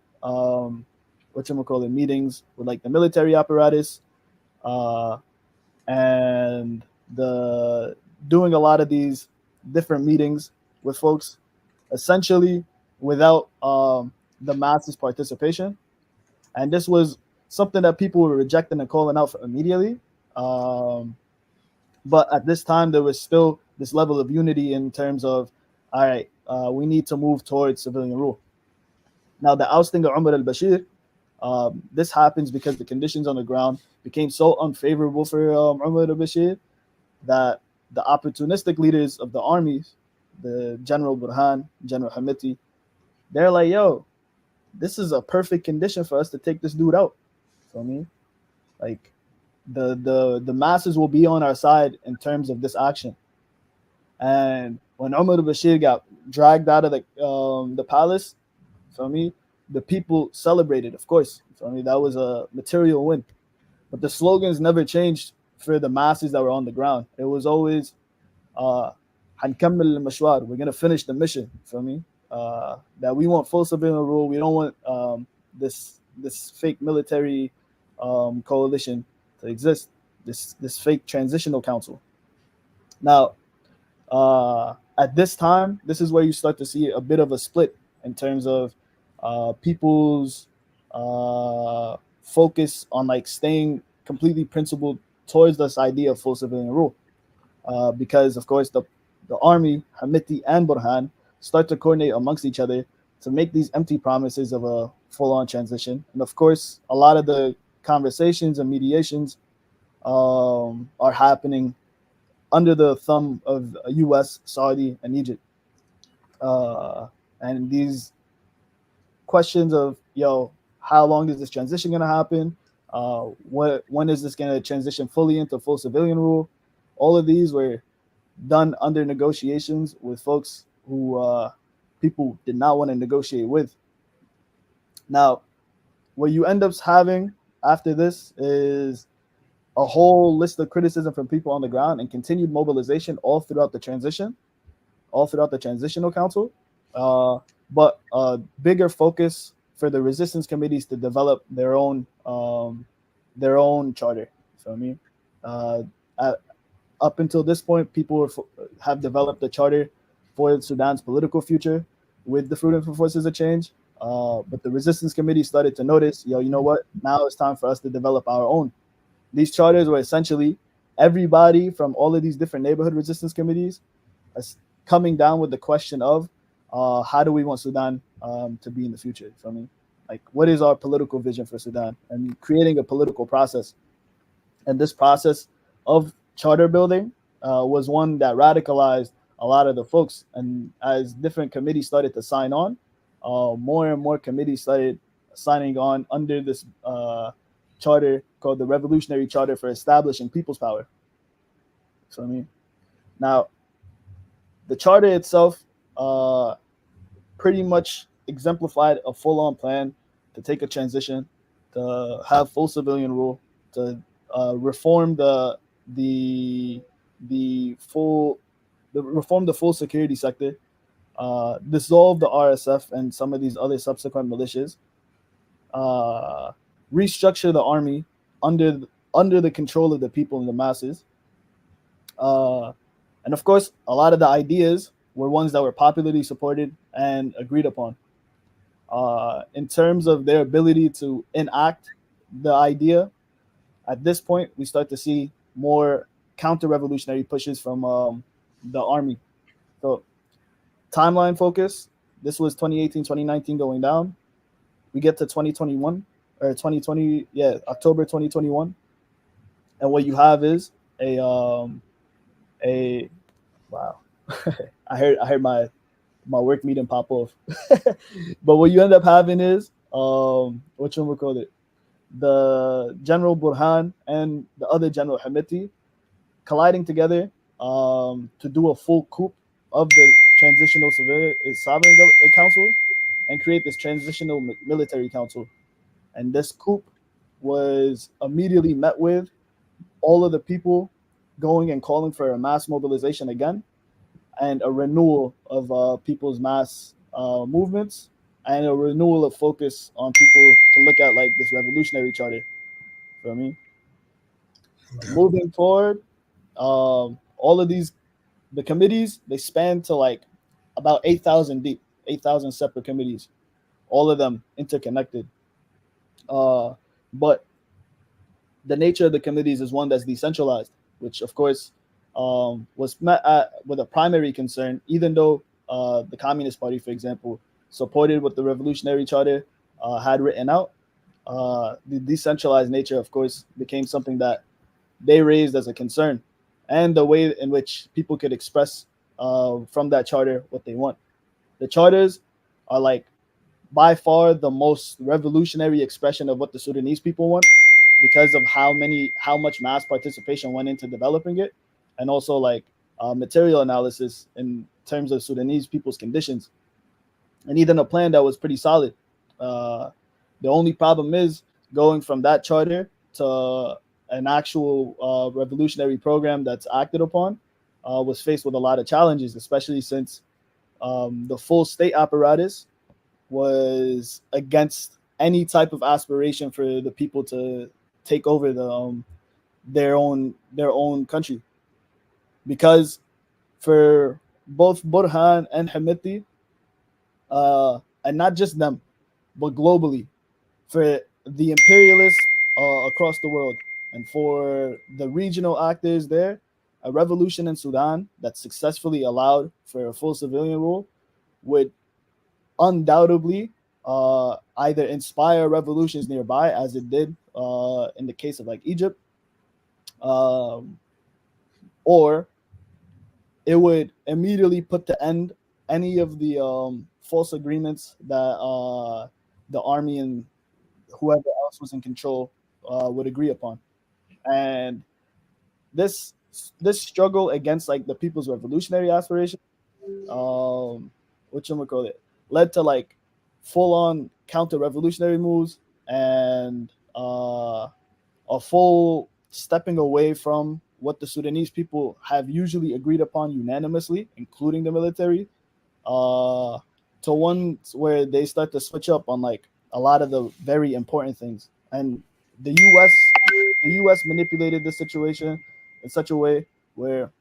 meetings with like the military apparatus and the doing a lot of these different meetings with folks essentially without the masses participation. And this was something that people were rejecting and calling out for immediately. But at this time, there was still this level of unity in terms of, all right, we need to move towards civilian rule. Now, the ousting of Umar al-Bashir, this happens because the conditions on the ground became so unfavorable for Umar al-Bashir that the opportunistic leaders of the armies, the General Burhan, General Hamiti, they're like, yo, this is a perfect condition for us to take this dude out. Feel me? Like, the masses will be on our side in terms of this action. And when Umar al-Bashir got dragged out of the palace, feel me, the people celebrated, of course. Feel me? That was a material win. But the slogans never changed for the masses that were on the ground. It was always هنكمل المشوار. We're gonna finish the mission. Feel me? That we want full civilian rule. We don't want this fake military coalition to exist. This fake transitional council. Now, at this time, this is where you start to see a bit of a split in terms of people's focus on like staying completely principled towards this idea of full civilian rule, because of course the army, Hamiti and Burhan, start to coordinate amongst each other to make these empty promises of a full-on transition. And of course, a lot of the conversations and mediations are happening under the thumb of U.S., Saudi, and Egypt. And these questions of, yo, how long is this transition going to happen? When is this going to transition fully into full civilian rule? All of these were done under negotiations with folks who people did not want to negotiate with. Now, what you end up having after this is a whole list of criticism from people on the ground and continued mobilization all throughout the transition, all throughout the transitional council, but a bigger focus for the resistance committees to develop their own charter. So I mean, up until this point, people have developed a charter for Sudan's political future with the Freedom for Forces of Change. But the resistance committee started to notice, yo, you know what? Now it's time for us to develop our own. These charters were essentially everybody from all of these different neighborhood resistance committees coming down with the question of how do we want Sudan to be in the future? So, I mean, like, what is our political vision for Sudan? And creating a political process. And this process of charter building was one that radicalized a lot of the folks. And as different committees started to sign on, more and more committees started signing on under this charter called the Revolutionary Charter for Establishing People's Power. So I mean, now the charter itself pretty much exemplified a full-on plan to take a transition, to have full civilian rule, to reform the full security sector, dissolve the RSF and some of these other subsequent militias, restructure the army under the control of the people and the masses. And of course, a lot of the ideas were ones that were popularly supported and agreed upon. In terms of their ability to enact the idea, at this point, we start to see more counter-revolutionary pushes from the army. So timeline focus, this was 2018, 2019 going down. We get to 2021 or 2020, October 2021. And what you have is a Wow. I heard my work meeting pop off. But what you end up having is what you call it, the General Burhan and the other General Hamiti colliding together to do a full coup of the transitional civilian sovereign council and create this transitional military council. And this coup was immediately met with all of the people going and calling for a mass mobilization again and a renewal of people's mass movements and a renewal of focus on people to look at like this revolutionary charter. Feel me? Moving forward, all of these the committees they span to like about 8,000 deep, 8,000 separate committees, all of them interconnected. But the nature of the committees is one that's decentralized, which of course was met with a primary concern, even though the Communist Party, for example, supported what the Revolutionary Charter had written out. The decentralized nature, of course, became something that they raised as a concern, and the way in which people could express from that charter what they want. The charters are like by far the most revolutionary expression of what the Sudanese people want because of how much mass participation went into developing it, and also like material analysis in terms of Sudanese people's conditions, and even a plan that was pretty solid. The only problem is going from that charter to an actual revolutionary program that's acted upon was faced with a lot of challenges, especially since the full state apparatus was against any type of aspiration for the people to take over their own country, because for both Burhan and Hamiti, and not just them, but globally, for the imperialists across the world, and for the regional actors there, a revolution in Sudan that successfully allowed for a full civilian rule would undoubtedly either inspire revolutions nearby, as it did in the case of like Egypt, or it would immediately put to end any of the false agreements that the army and whoever else was in control would agree upon. And this struggle against like the people's revolutionary aspiration, what you call it, led to like full on counter revolutionary moves and a full stepping away from what the Sudanese people have usually agreed upon unanimously, including the military, to one where they start to switch up on like a lot of the very important things. And the US manipulated the situation in such a way where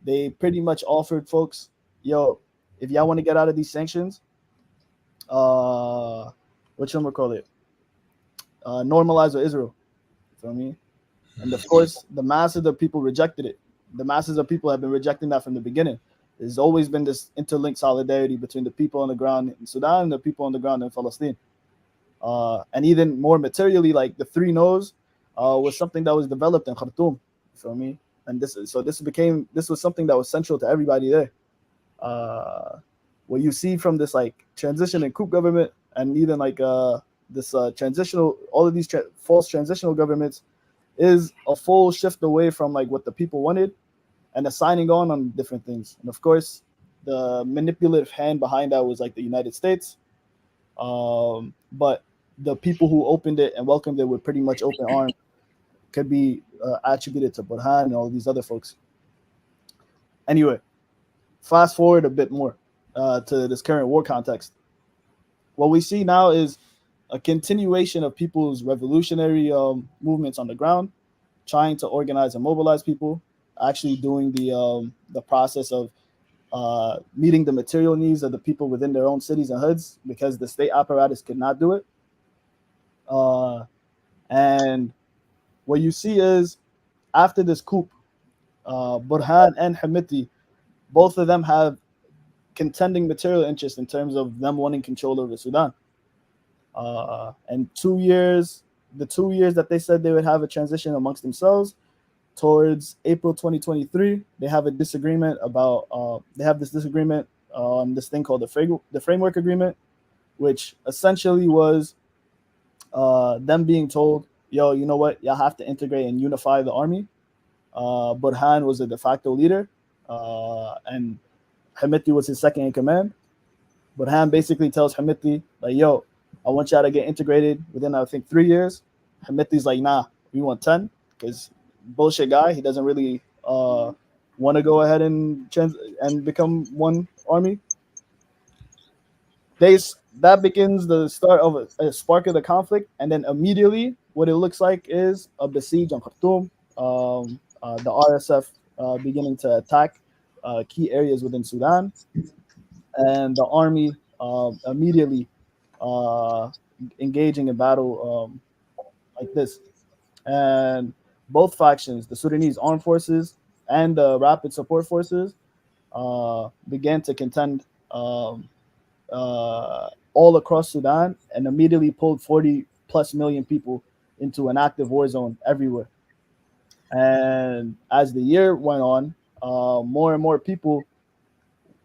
they pretty much offered folks, yo, if y'all want to get out of these sanctions, what you call it, normalize with Israel. You feel me? And of course, the masses of people rejected it. The masses of people have been rejecting that from the beginning. There's always been this interlinked solidarity between the people on the ground in Sudan and the people on the ground in Palestine. And even more materially, like the three no's was something that was developed in Khartoum. You feel me? And this was something that was central to everybody there. What you see from this like transition and coup government, and even like this transitional, all of these false transitional governments, is a full shift away from like what the people wanted and assigning on different things. And of course, the manipulative hand behind that was like the United States. But the people who opened it and welcomed it with pretty much open arms could be attributed to Burhan and all these other folks. Anyway, fast forward a bit more to this current war context. What we see now is a continuation of people's revolutionary movements on the ground, trying to organize and mobilize people, actually doing the process of meeting the material needs of the people within their own cities and hoods, because the state apparatus could not do it. And what you see is, after this coup, Burhan and Hamiti, both of them have contending material interests in terms of them wanting control over Sudan. And the 2 years that they said they would have a transition amongst themselves towards April 2023, they have a disagreement about they have this disagreement on this thing called the framework agreement, which essentially was them being told, yo, you know what, y'all have to integrate and unify the army. Burhan was the de facto leader, and Hemeti was his second in command. Burhan basically tells Hemeti, like, yo, I want y'all to get integrated within, I think, 3 years. Hemeti's like, nah, we want 10, because bullshit guy, he doesn't really want to go ahead and become one army. That begins the start of a spark of the conflict, and then immediately what it looks like is a besiege on Khartoum, the RSF beginning to attack key areas within Sudan, and the army immediately engaging in battle like this. And both factions, the Sudanese armed forces and the rapid support forces, began to contend all across Sudan, and immediately pulled 40 plus million people into an active war zone everywhere. And as the year went on, more and more people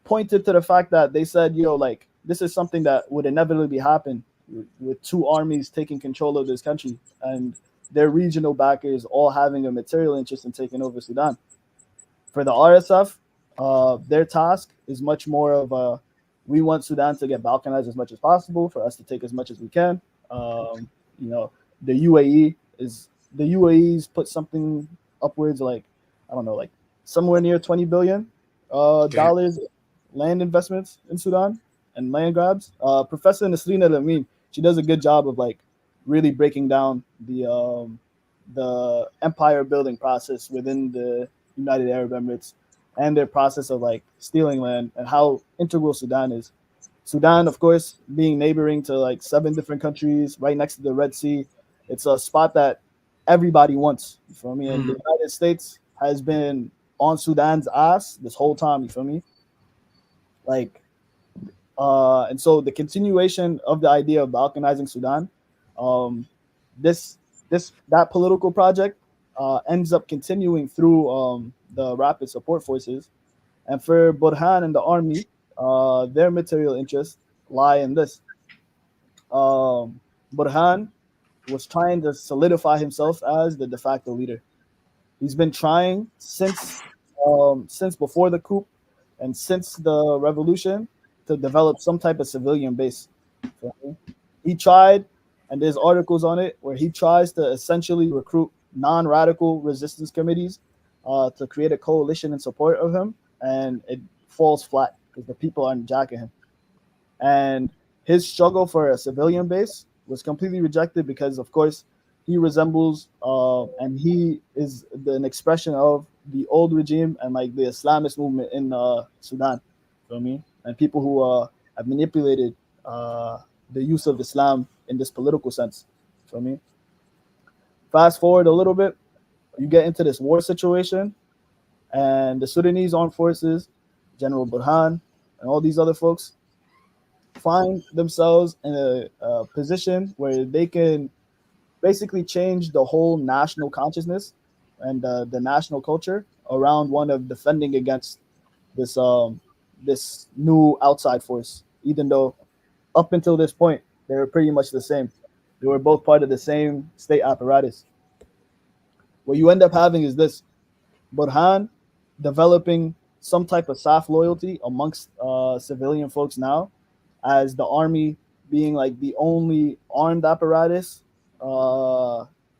pointed to the fact that they said, yo, like, this is something that would inevitably happen with two armies taking control of this country and their regional backers all having a material interest in taking over Sudan. For the RSF, their task is much more of a, we want Sudan to get balkanized as much as possible, for us to take as much as we can. You know, the UAE's put something upwards, like, I don't know, like somewhere near $20 billion dollars land investments in Sudan and land grabs. Professor Nasreen Al-Amin, she does a good job of like really breaking down the empire building process within the United Arab Emirates and their process of like stealing land and how integral Sudan is. Sudan, of course, being neighboring to like 7 different countries right next to the Red Sea, it's a spot that everybody wants. You feel me? And the United States has been on Sudan's ass this whole time. You feel me? Like, and so the continuation of the idea of balkanizing Sudan, that political project ends up continuing through the rapid support forces. And for Burhan and the army, their material interests lie in this. Burhan was trying to solidify himself as the de facto leader. He's been trying since before the coup and since the revolution to develop some type of civilian base. He tried, and there's articles on it where he tries to essentially recruit non-radical resistance committees to create a coalition in support of him, and it falls flat because the people aren't jacking him. And his struggle for a civilian base was completely rejected because, of course, he resembles and he is an expression of the old regime and like the Islamist movement in Sudan. You know what I mean? And people who have manipulated the use of Islam in this political sense. You know what I mean? Fast forward a little bit, you get into this war situation, and the Sudanese armed forces, General Burhan, and all these other folks find themselves in a position where they can basically change the whole national consciousness and the national culture around one of defending against this this new outside force. Even though up until this point they were pretty much the same, they were both part of the same state apparatus. What you end up having is this: Burhan developing some type of soft loyalty amongst civilian folks now, as the army being like the only armed apparatus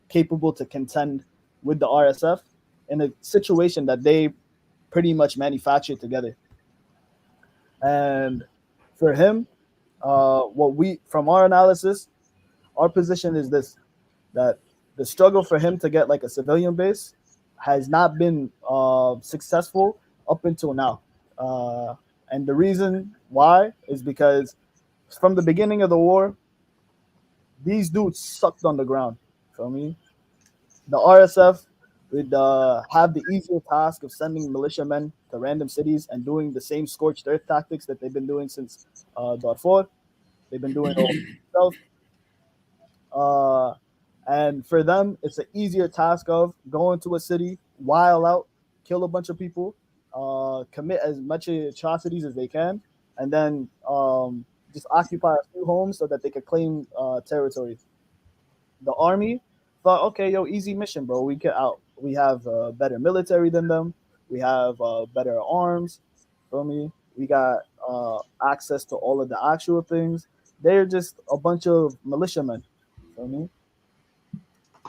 capable to contend with the RSF in a situation that they pretty much manufactured together. And for him, from our analysis, our position is this: that the struggle for him to get like a civilian base has not been successful up until now. And the reason why is because from the beginning of the war, these dudes sucked on the ground. Feel me? The RSF would have the easier task of sending militiamen to random cities and doing the same scorched earth tactics that they've been doing since Darfur. They've been doing all themselves. And for them, it's an easier task of going to a city, while out, kill a bunch of people, commit as much atrocities as they can, and then just occupy a few homes so that they could claim territory. The army thought, okay, yo, easy mission, bro. We get out. We have better military than them. We have better arms. Feel me? We got access to all of the actual things. They're just a bunch of militiamen. Feel me?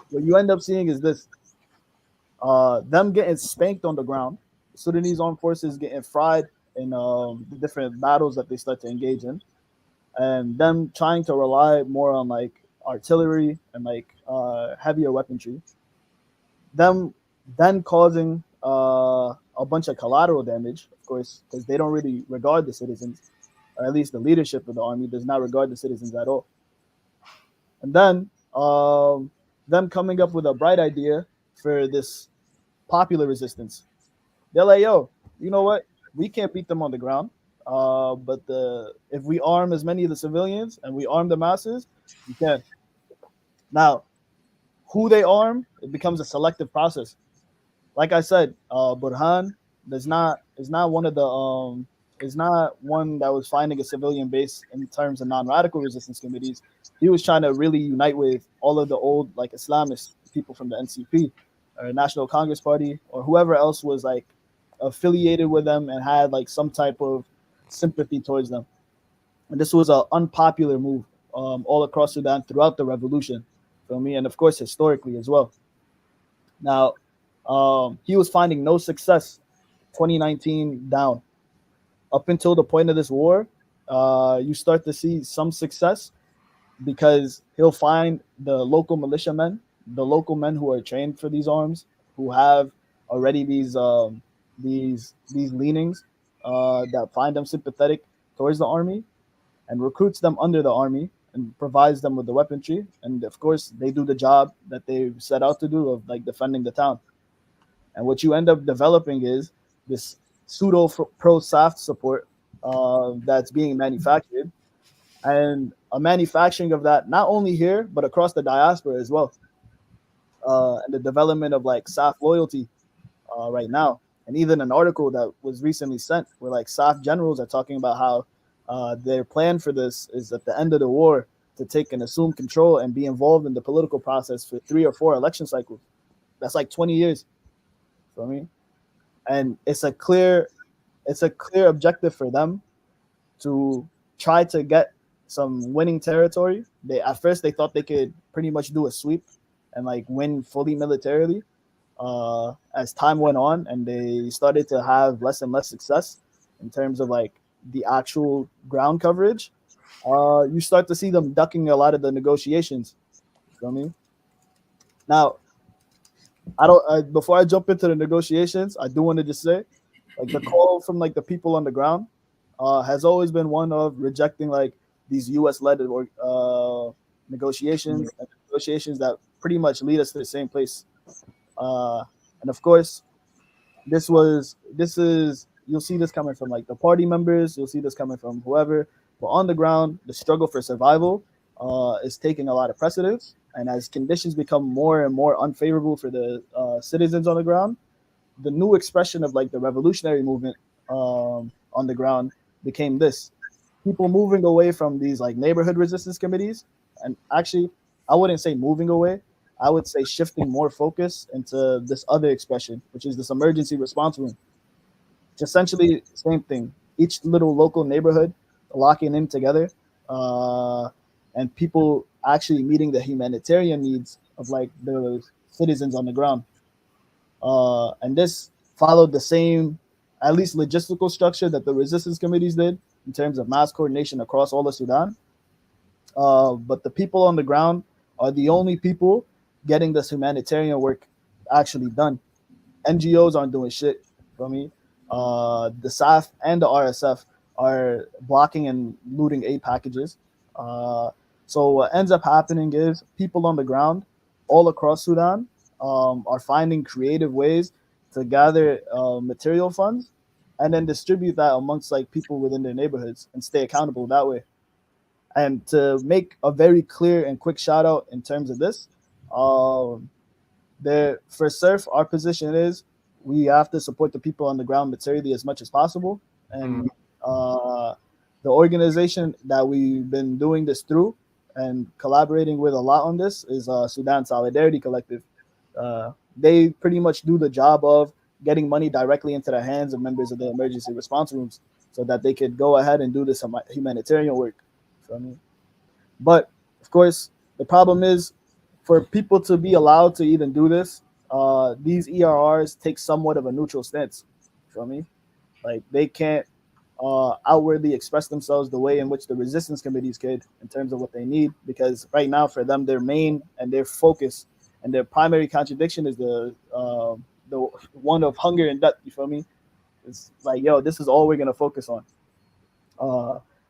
What you end up seeing is this: them getting spanked on the ground, Sudanese armed forces getting fried in the different battles that they start to engage in, and them trying to rely more on like artillery and like heavier weaponry, them then causing a bunch of collateral damage, of course, because they don't really regard the citizens, or at least the leadership of the army does not regard the citizens at all. And then them coming up with a bright idea for this popular resistance. They're like, yo, you know what? We can't beat them on the ground. But if we arm as many of the civilians and we arm the masses, we can. Now, who they arm, it becomes a selective process. Like I said, Burhan is not one of the is not one that was finding a civilian base in terms of non-radical resistance committees. He was trying to really unite with all of the old like Islamist people from the NCP or National Congress Party or whoever else was like affiliated with them and had like some type of sympathy towards them. And this was an unpopular move all across Sudan throughout the revolution, for me, and of course historically as well. Now, he was finding no success 2019 down. Up until the point of this war, you start to see some success because he'll find the local militiamen, the local men who are trained for these arms, who have already these leanings that find them sympathetic towards the army, and recruits them under the army and provides them with the weaponry. And of course, they do the job that they set out to do of like defending the town. And what you end up developing is this pseudo pro SAF support that's being manufactured, and a manufacturing of that not only here but across the diaspora as well, and the development of like SAF loyalty right now. And even an article that was recently sent where like SAF generals are talking about how their plan for this is at the end of the war to take and assume control and be involved in the political process for 3 or 4 election cycles. That's like 20 years. For me, and it's a clear objective for them to try to get some winning territory. They at first they thought they could pretty much do a sweep and like win fully militarily. As time went on and they started to have less and less success in terms of like the actual ground coverage, you start to see them ducking a lot of the negotiations. You feel me? Now, I don't. Before I jump into the negotiations, I do want to just say, like the call from like the people on the ground has always been one of rejecting like these U.S.-led negotiations and negotiations that pretty much lead us to the same place. And of course, this is you'll see this coming from like the party members, you'll see this coming from whoever. But on the ground, the struggle for survival is taking a lot of precedence. And as conditions become more and more unfavorable for the citizens on the ground, the new expression of like the revolutionary movement on the ground became this: people moving away from these like neighborhood resistance committees. And actually, I wouldn't say moving away. I would say shifting more focus into this other expression, which is this emergency response room. It's essentially the same thing. Each little local neighborhood locking in together, and people actually meeting the humanitarian needs of like the citizens on the ground. And this followed the same, at least logistical structure that the resistance committees did in terms of mass coordination across all of Sudan. But the people on the ground are the only people getting this humanitarian work actually done. NGOs aren't doing shit for me. The SAF and the RSF are blocking and looting aid packages. So what ends up happening is people on the ground all across Sudan are finding creative ways to gather material funds and then distribute that amongst like people within their neighborhoods and stay accountable that way. And to make a very clear and quick shout out in terms of this, For SURF, our position is we have to support the people on the ground materially as much as possible, and the organization that we've been doing this through and collaborating with a lot on this is Sudan Solidarity Collective. They pretty much do the job of getting money directly into the hands of members of the emergency response rooms so that they could go ahead and do this humanitarian work. So, I mean, but of course, the problem is for people to be allowed to even do this, these ERRs take somewhat of a neutral stance. You feel me? Like they can't outwardly express themselves the way in which the resistance committees could in terms of what they need, because right now for them their main and their focus and their primary contradiction is the one of hunger and death. You feel me? It's like, yo, this is all we're gonna focus on.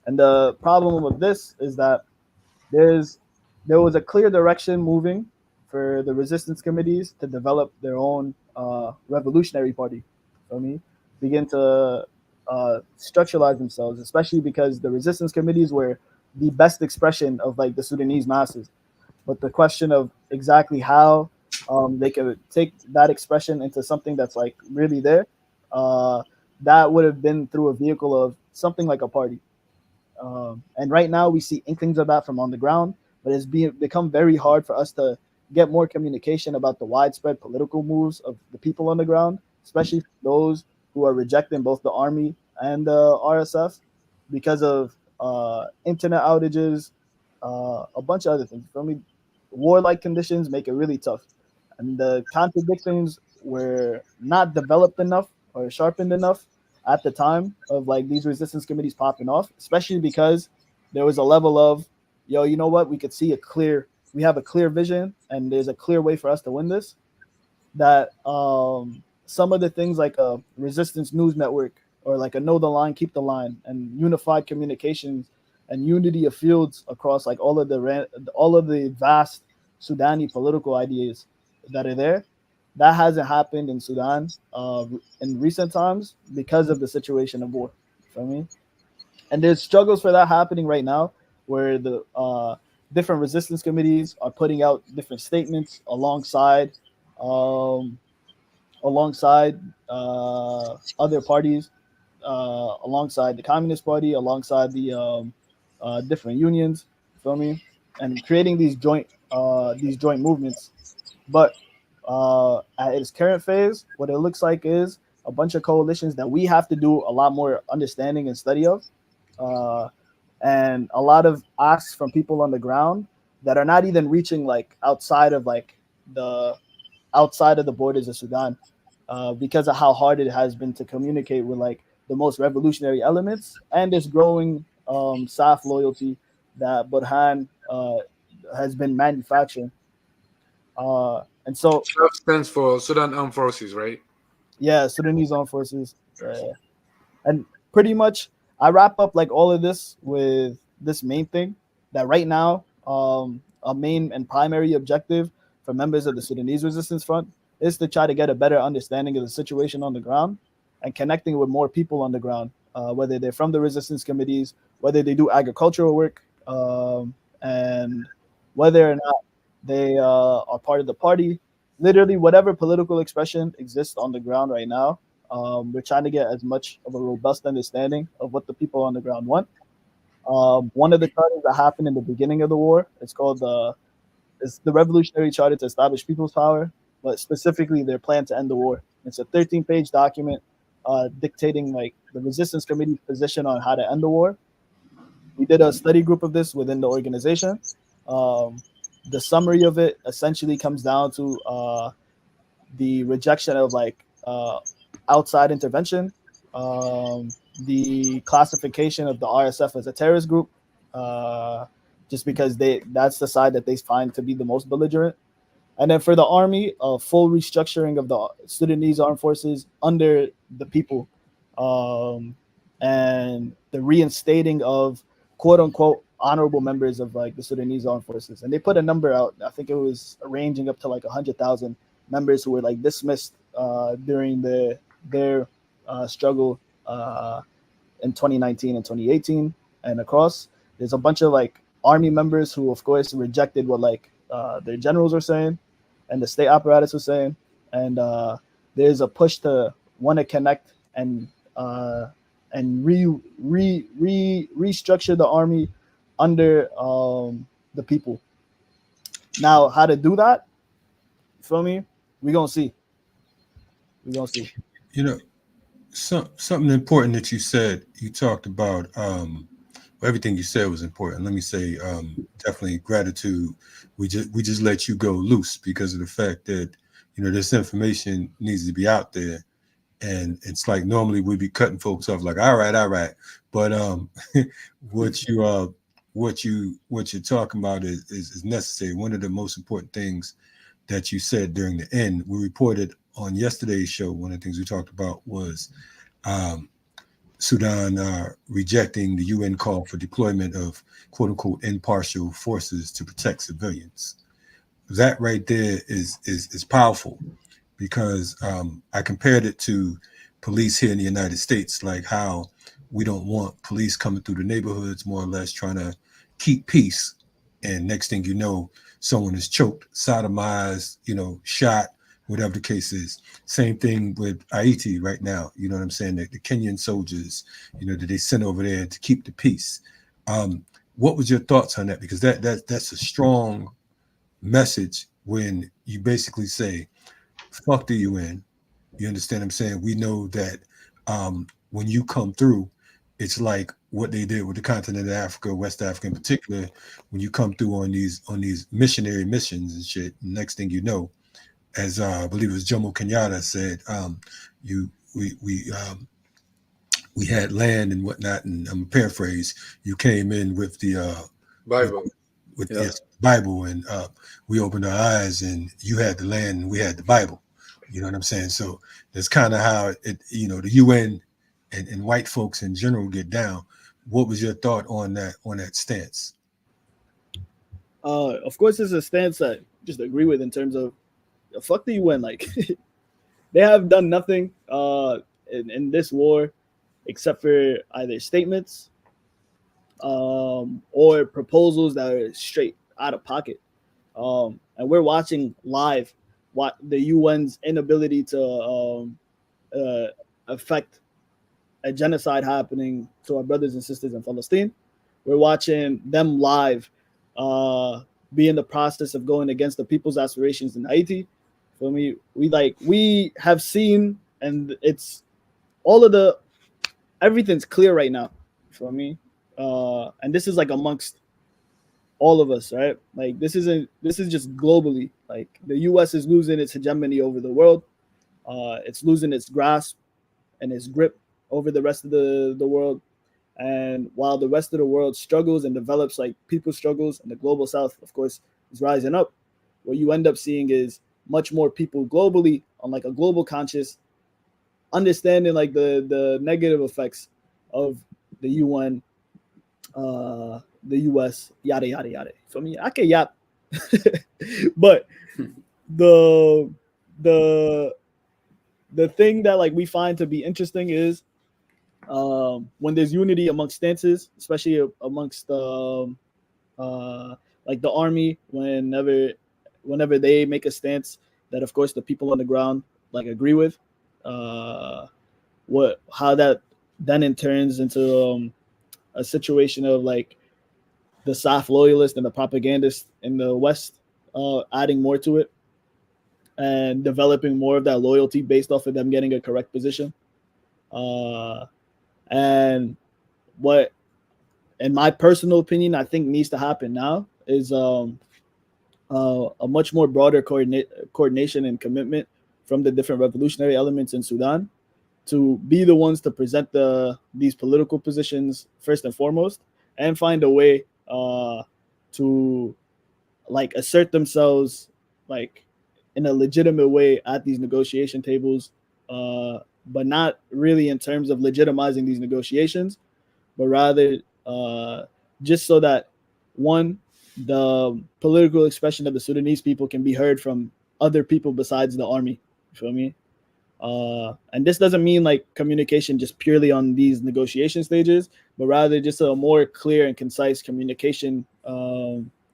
And the problem with this is that there was a clear direction moving for the resistance committees to develop their own revolutionary party. For me, begin to structuralize themselves, especially because the resistance committees were the best expression of like the Sudanese masses. But the question of exactly how they could take that expression into something that's like really there, that would have been through a vehicle of something like a party. And right now we see inklings of that from on the ground, but it's become very hard for us to get more communication about the widespread political moves of the people on the ground, especially those who are rejecting both the army and the RSF because of internet outages, a bunch of other things. For me, warlike conditions make it really tough, and the contradictions were not developed enough or sharpened enough at the time of like these resistance committees popping off, especially because there was a level of, yo, you know what, we have a clear vision and there's a clear way for us to win this. That some of the things like a resistance news network or like a know the line, keep the line, and unified communications and unity of fields across like all of the vast Sudani political ideas that are there, that hasn't happened in Sudan in recent times because of the situation of war. You know what I mean? And there's struggles for that happening right now, where the different resistance committees are putting out different statements um, alongside other parties, alongside the Communist Party, alongside the different unions. You feel me? And creating these joint movements. But at its current phase, what it looks like is a bunch of coalitions that we have to do a lot more understanding and study of, uh, and a lot of asks from people on the ground that are not even reaching like the outside of the borders of Sudan, because of how hard it has been to communicate with like the most revolutionary elements and this growing SAF loyalty that Burhan has been manufacturing. And so, SAF stands for Sudan Armed Forces, right? yeah, Sudanese armed forces. And pretty much, I wrap up like all of this with this main thing that right now, a main and primary objective for members of the Sudanese Resistance Front is to try to get a better understanding of the situation on the ground and connecting with more people on the ground, whether they're from the resistance committees, whether they do agricultural work, and whether or not they are part of the party. Literally, whatever political expression exists on the ground right now, we're trying to get as much of a robust understanding of what the people on the ground want. One of the charters that happened in the beginning of the war, it's the Revolutionary Charter to Establish People's Power, but specifically their plan to end the war. It's a 13-page document dictating like the resistance committee's position on how to end the war. We did a study group of this within the organization. Um, the summary of it essentially comes down to the rejection of like outside intervention, the classification of the RSF as a terrorist group, just because that's the side that they find to be the most belligerent. And then for the army, a full restructuring of the Sudanese armed forces under the people, and the reinstating of quote unquote honorable members of like the Sudanese armed forces. And they put a number out. I think it was ranging up to like 100,000 members who were like dismissed during their struggle in 2019 and 2018 and across. There's a bunch of like army members who, of course, rejected what like their generals are saying. and the state apparatus was saying, and there's a push to want to connect and restructure the army under the people. Now, how to do that? Feel me? We gonna see. We gonna see. You know, something important that you said. You talked about everything you said was important. Let me say, definitely gratitude. We just let you go loose because of the fact that this information needs to be out there, and it's like normally we'd be cutting folks off like, all right, but what you're talking about is necessary. One of the most important things that you said during the end, we reported on yesterday's show. One of the things we talked about was Sudan rejecting the UN call for deployment of quote unquote impartial forces to protect civilians. That right there is powerful, because I compared it to police here in the United States, like how we don't want police coming through the neighborhoods, more or less trying to keep peace. And next thing you know, someone is choked, sodomized, shot, whatever the case is. Same thing with Haiti right now. You know what I'm saying? The Kenyan soldiers, that they sent over there to keep the peace. What was your thoughts on that? Because that's a strong message when you basically say, fuck the UN. You understand what I'm saying? We know that when you come through, it's like what they did with the continent of Africa, West Africa in particular. When you come through on these missionary missions and shit, next thing you know, as I believe it was Jomo Kenyatta said, we had land and whatnot, and I'm paraphrase. You came in with the Bible, yes, Bible, and we opened our eyes, and you had the land, and we had the Bible. You know what I'm saying? So that's kind of how it, the UN and white folks in general get down. What was your thought on that stance? Of course, it's a stance I just agree with in terms of fuck the UN. Like they have done nothing in this war except for either statements or proposals that are straight out of pocket. And we're watching live what the UN's inability to affect a genocide happening to our brothers and sisters in Palestine. We're watching them live be in the process of going against the people's aspirations in Haiti. For me, we have seen, and it's everything's clear right now for me. And this is like amongst all of us, right? Like this is just globally. Like the US is losing its hegemony over the world. It's losing its grasp and its grip over the rest of the world. And while the rest of the world struggles and develops like people struggles, and the global south, of course, is rising up, what you end up seeing is much more people globally on like a global conscious understanding like the negative effects of the UN, the US, yada yada yada. For me, I can yap, but the thing that like we find to be interesting is when there's unity amongst stances, especially amongst like the army, whenever they make a stance that of course the people on the ground like agree with, how that then it turns into a situation of like the soft loyalists and the propagandists in the West adding more to it and developing more of that loyalty based off of them getting a correct position. And what, in my personal opinion, I think needs to happen now is a much more broader coordination and commitment from the different revolutionary elements in Sudan to be the ones to present these political positions first and foremost, and find a way to like assert themselves like in a legitimate way at these negotiation tables, but not really in terms of legitimizing these negotiations, but rather just so that one, the political expression of the Sudanese people can be heard from other people besides the army. You feel me? And this doesn't mean like communication just purely on these negotiation stages, but rather just a more clear and concise communication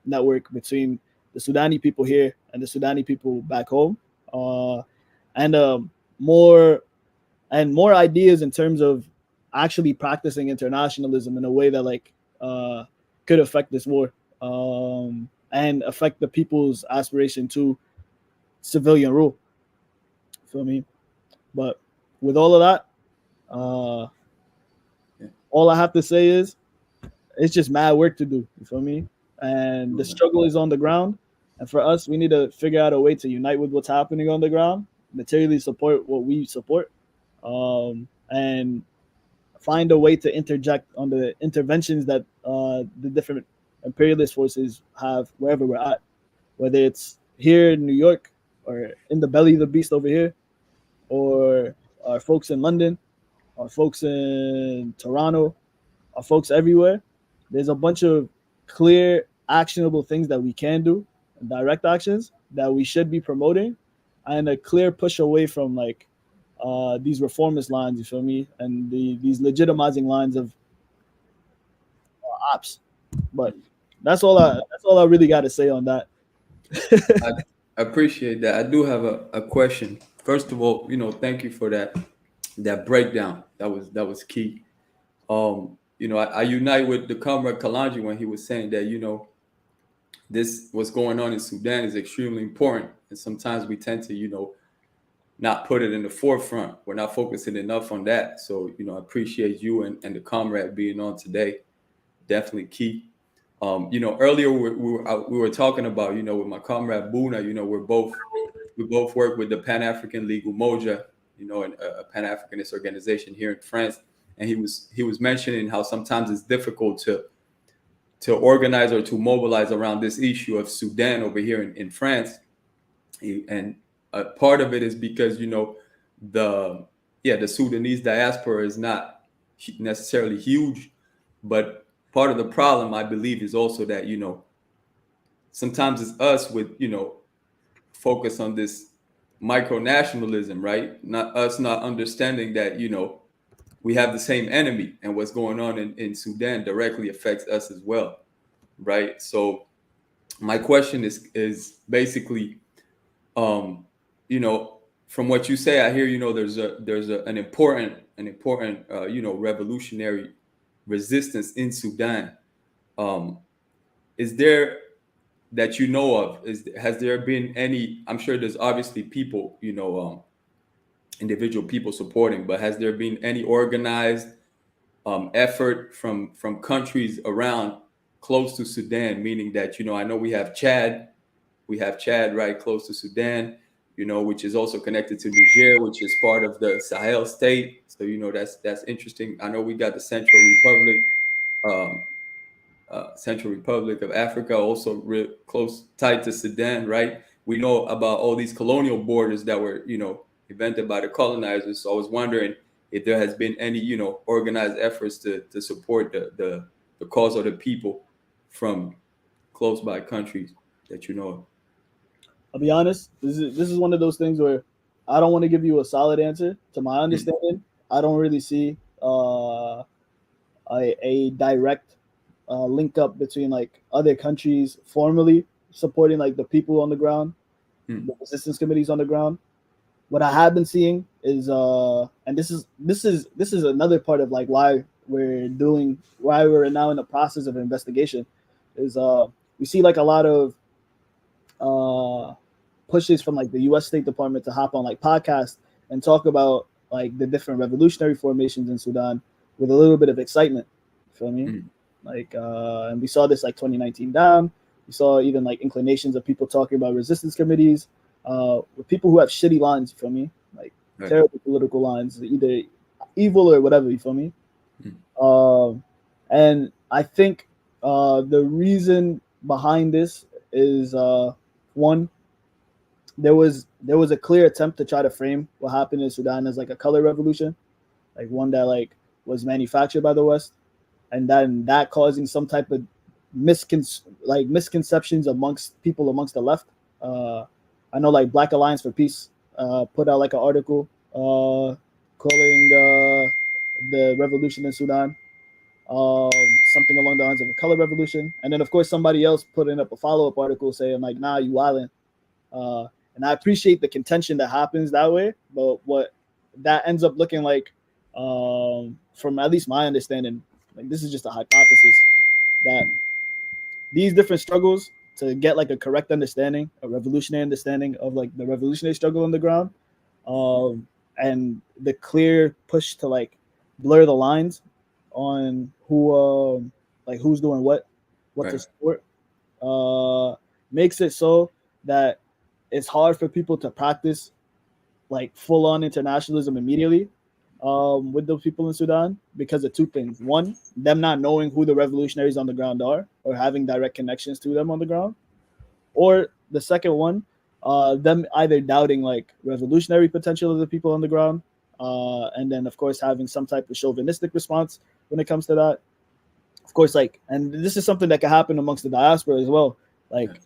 network between the Sudani people here and the Sudani people back home, and more ideas in terms of actually practicing internationalism in a way that like could affect this war and affect the people's aspiration to civilian rule. Feel me? But with all of that, all I have to say is it's just mad work to do. You feel me? And the struggle is on the ground. And for us, we need to figure out a way to unite with what's happening on the ground, materially support what we support, and find a way to interject on the interventions that the different imperialist forces have wherever we're at, whether it's here in New York or in the belly of the beast over here, or our folks in London, our folks in Toronto, our folks everywhere. There's a bunch of clear, actionable things that we can do, direct actions that we should be promoting, and a clear push away from like these reformist lines, you feel me, and these legitimizing lines of ops. But that's all I really got to say on that. I appreciate that. I do have a question. First of all, thank you for that breakdown. That was key. I unite with the comrade Kalanji when he was saying that this what's going on in Sudan is extremely important, and sometimes we tend to not put it in the forefront. We're not focusing enough on that. So I appreciate you and the comrade being on today. Definitely key. Earlier we were talking about with my comrade Buna. We both work with the Pan African League Umoja, and a Pan Africanist organization here in France. And he was mentioning how sometimes it's difficult to organize or to mobilize around this issue of Sudan over here in France. And part of it is because the Sudanese diaspora is not necessarily huge, but part of the problem, I believe, is also that sometimes it's us with focus on this micro-nationalism, right? Not understanding that we have the same enemy, and what's going on in Sudan directly affects us as well, right? So my question is basically, from what you say, I hear there's an important revolutionary resistance in Sudan. Is there, that you know of, has there been any? I'm sure there's obviously people, individual people supporting, but has there been any organized effort from countries around close to Sudan? Meaning that I know we have Chad right close to Sudan, which is also connected to Niger, which is part of the Sahel state. So that's interesting. I know we got the Central Republic of Africa, also real close, tied to Sudan, right? We know about all these colonial borders that were invented by the colonizers. So I was wondering if there has been any organized efforts to support the cause of the people from close by countries that you know of. I'll be honest, this is one of those things where I don't want to give you a solid answer. To my understanding, I don't really see a direct link up between like other countries formally supporting like the people on the ground, the resistance committees on the ground. What I have been seeing is and this is another part of like why we're now in the process of investigation, is we see like a lot of pushes from like the U.S. State Department to hop on like podcasts and talk about like the different revolutionary formations in Sudan with a little bit of excitement. You feel me? Like, and we saw this like 2019 down. We saw even like inclinations of people talking about resistance committees with people who have shitty lines. You feel me? Like terrible political lines, either evil or whatever. You feel me? And I think the reason behind this is one, there was a clear attempt to try to frame what happened in Sudan as like a color revolution, like one that like was manufactured by the West, and then that causing some type of misconceptions amongst the left. I know like Black Alliance for Peace put out like an article calling the revolution in Sudan something along the lines of a color revolution. And then, of course, somebody else putting up a follow-up article saying, like, nah, you wildin'. And I appreciate the contention that happens that way. But what that ends up looking like, from at least my understanding, like this is just a hypothesis, that these different struggles to get like a correct understanding, a revolutionary understanding of like the revolutionary struggle on the ground, and the clear push to like blur the lines on who like who's doing what to support, makes it so that it's hard for people to practice like full on internationalism immediately with the people in Sudan because of two things. One, them not knowing who the revolutionaries on the ground are or having direct connections to them on the ground. Or the second one, them either doubting like revolutionary potential of the people on the ground, and then of course having some type of chauvinistic response when it comes to that. Of course, like, and this is something that can happen amongst the diaspora as well. Like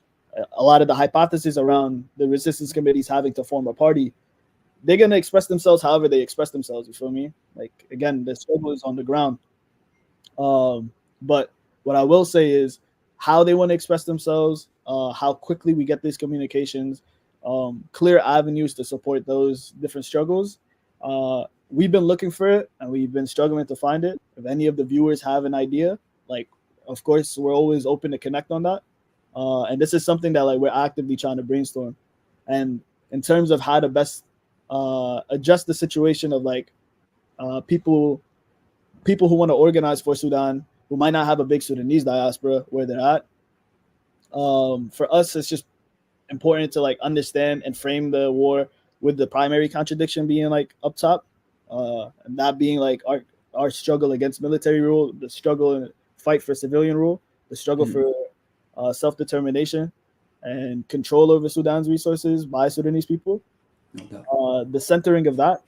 a lot of the hypotheses around the resistance committees having to form a party, they're gonna express themselves however they express themselves. You feel me? Like again, the struggle is on the ground. But what I will say is how they want to express themselves, how quickly we get these communications, clear avenues to support those different struggles. We've been looking for it and we've been struggling to find it. If any of the viewers have an idea, like, of course, we're always open to connect on that. And this is something that like we're actively trying to brainstorm. And in terms of how to best adjust the situation of like people who want to organize for Sudan who might not have a big Sudanese diaspora where they're at. For us, it's just important to like understand and frame the war with the primary contradiction being like up top, and that being like our struggle against military rule, the struggle and fight for civilian rule, the struggle for self-determination and control over Sudan's resources by Sudanese people, the centering of that.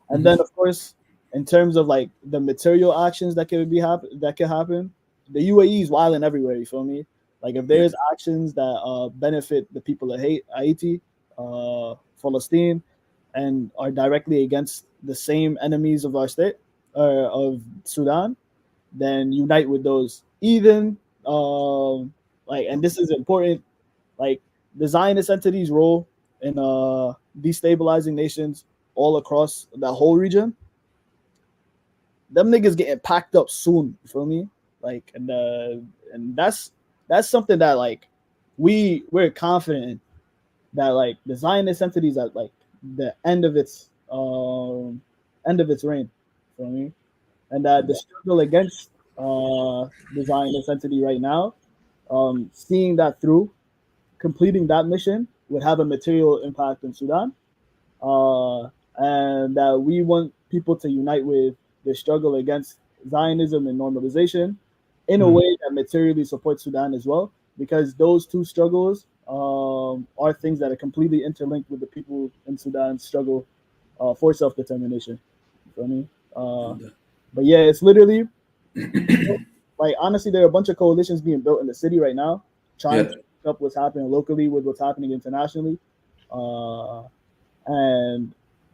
And then, of course, in terms of like the material actions that could happen, the UAE is wilding everywhere. You feel me? Like if there's actions that benefit the people of Haiti, Palestine, and are directly against the same enemies of our state, of Sudan, then unite with those. Even like, and this is important, like the Zionist entity's role in destabilizing nations all across the whole region. Them niggas getting packed up soon. You feel me? Like, and that's something that like we're confident in, that like the Zionist entities at like the end of its reign. You feel me? And that the struggle against the Zionist entity right now, seeing that through, completing that mission would have a material impact in Sudan, and that we want people to unite with the struggle against Zionism and normalization in a way that materially supports Sudan as well, because those two struggles are things that are completely interlinked with the people in Sudan's struggle for self-determination. You feel me? But yeah, it's literally like honestly, there are a bunch of coalitions being built in the city right now, trying to pick up what's happening locally with what's happening internationally, and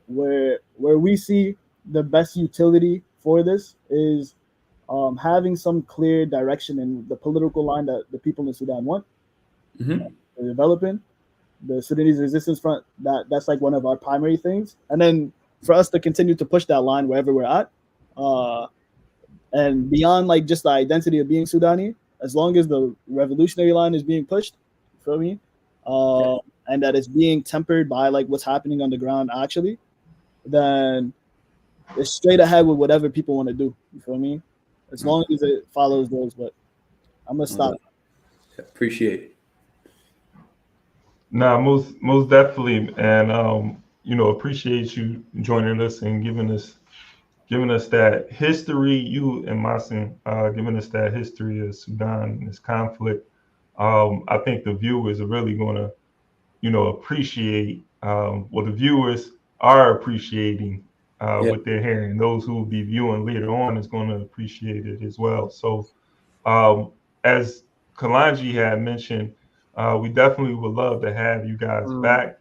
where we see the best utility for this is having some clear direction in the political line that the people in Sudan want. They're developing the Sudanese Resistance Front. That's like one of our primary things, and then for us to continue to push that line wherever we're at, and beyond like just the identity of being Sudani, as long as the revolutionary line is being pushed, you feel me, and that it's being tempered by like what's happening on the ground actually, then it's straight ahead with whatever people want to do. You feel me? As long as it follows those. But I'm gonna stop. Appreciate it. Nah, most definitely, and appreciate you joining us and giving us that history. You and Masin giving us that history of Sudan and this conflict. I think the viewers are really going to, appreciate what the viewers are appreciating what they're hearing. Those who will be viewing later on is going to appreciate it as well. So, as Kalanji had mentioned, we definitely would love to have you guys back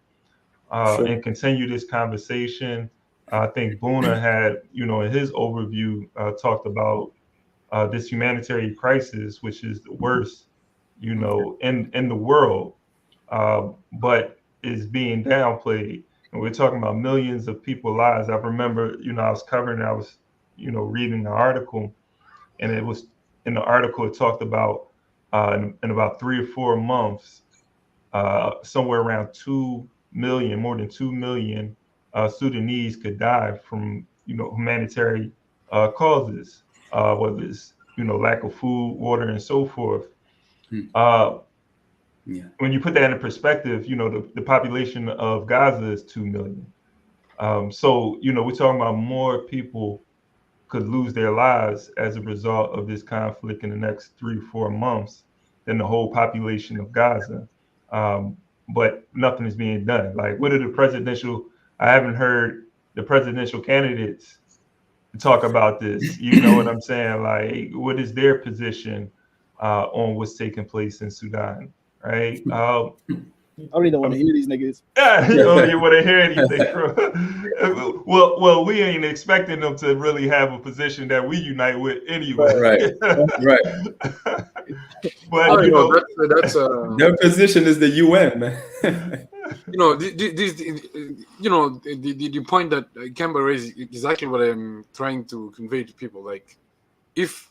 and continue this conversation. I think Buna had, in his overview, talked about this humanitarian crisis, which is the worst, in the world, but is being downplayed. And we're talking about millions of people's lives. I remember, I was covering, I was, reading the article, and it was in the article, it talked about in about 3 or 4 months, somewhere around 2 million, more than 2 million Sudanese could die from, humanitarian causes, whether it's, lack of food, water, and so forth. When you put that into perspective, the population of Gaza is 2 million. So, we're talking about more people could lose their lives as a result of this conflict in the next 3 or 4 months than the whole population of Gaza. But nothing is being done. Like, what are I haven't heard the presidential candidates talk about this. You know what I'm saying? Like, what is their position on what's taking place in Sudan? Right? I really don't want to hear these niggas. Yeah, you don't even want to hear anything from. Well, we ain't expecting them to really have a position that we unite with anyway. Right. But that's their position is the UN, man. The point that Kemba raised is exactly what I'm trying to convey to people. Like, if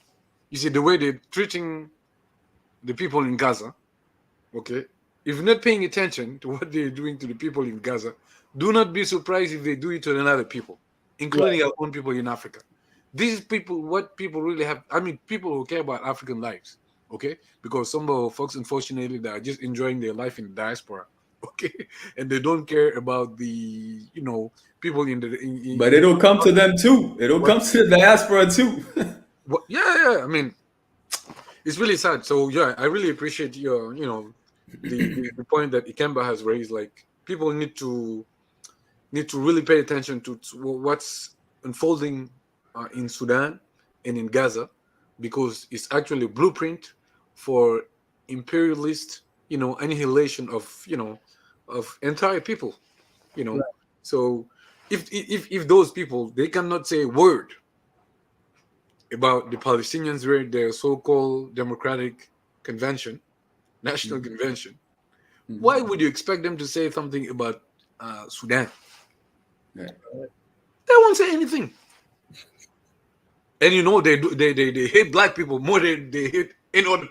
you see the way they're treating the people in Gaza, okay, if you're not paying attention to what they're doing to the people in Gaza, do not be surprised if they do it to another people, including our own people in Africa. These people, what people really have, people who care about African lives, okay? Because some of folks, unfortunately, they are just enjoying their life in the diaspora, okay? And they don't care about the, people in the... But it'll come to them too. It'll come to the diaspora too. Yeah. It's really sad. So, yeah, I really appreciate your, the point that Ikemba has raised. Like, people need to really pay attention to what's unfolding in Sudan and in Gaza, because it's actually a blueprint for imperialist, annihilation of entire people, Right. So if those people, they cannot say a word about the Palestinians were their so-called democratic convention, national convention, why would you expect them to say something about Sudan? Yeah. They won't say anything. And they hate black people more than they hate any other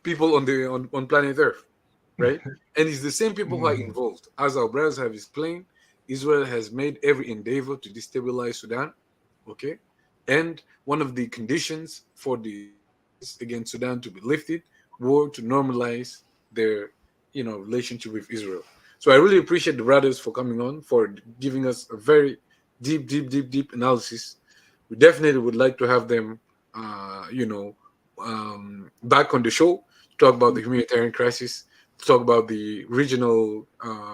people on planet Earth, right? And it's the same people who are involved. As our brothers have explained, Israel has made every endeavor to destabilize Sudan, okay? And one of the conditions for the against Sudan to be lifted were to normalize their, relationship with Israel. So I really appreciate the brothers for coming on, for giving us a very deep analysis. We definitely would like to have them, back on the show to talk about the humanitarian crisis, to talk about the regional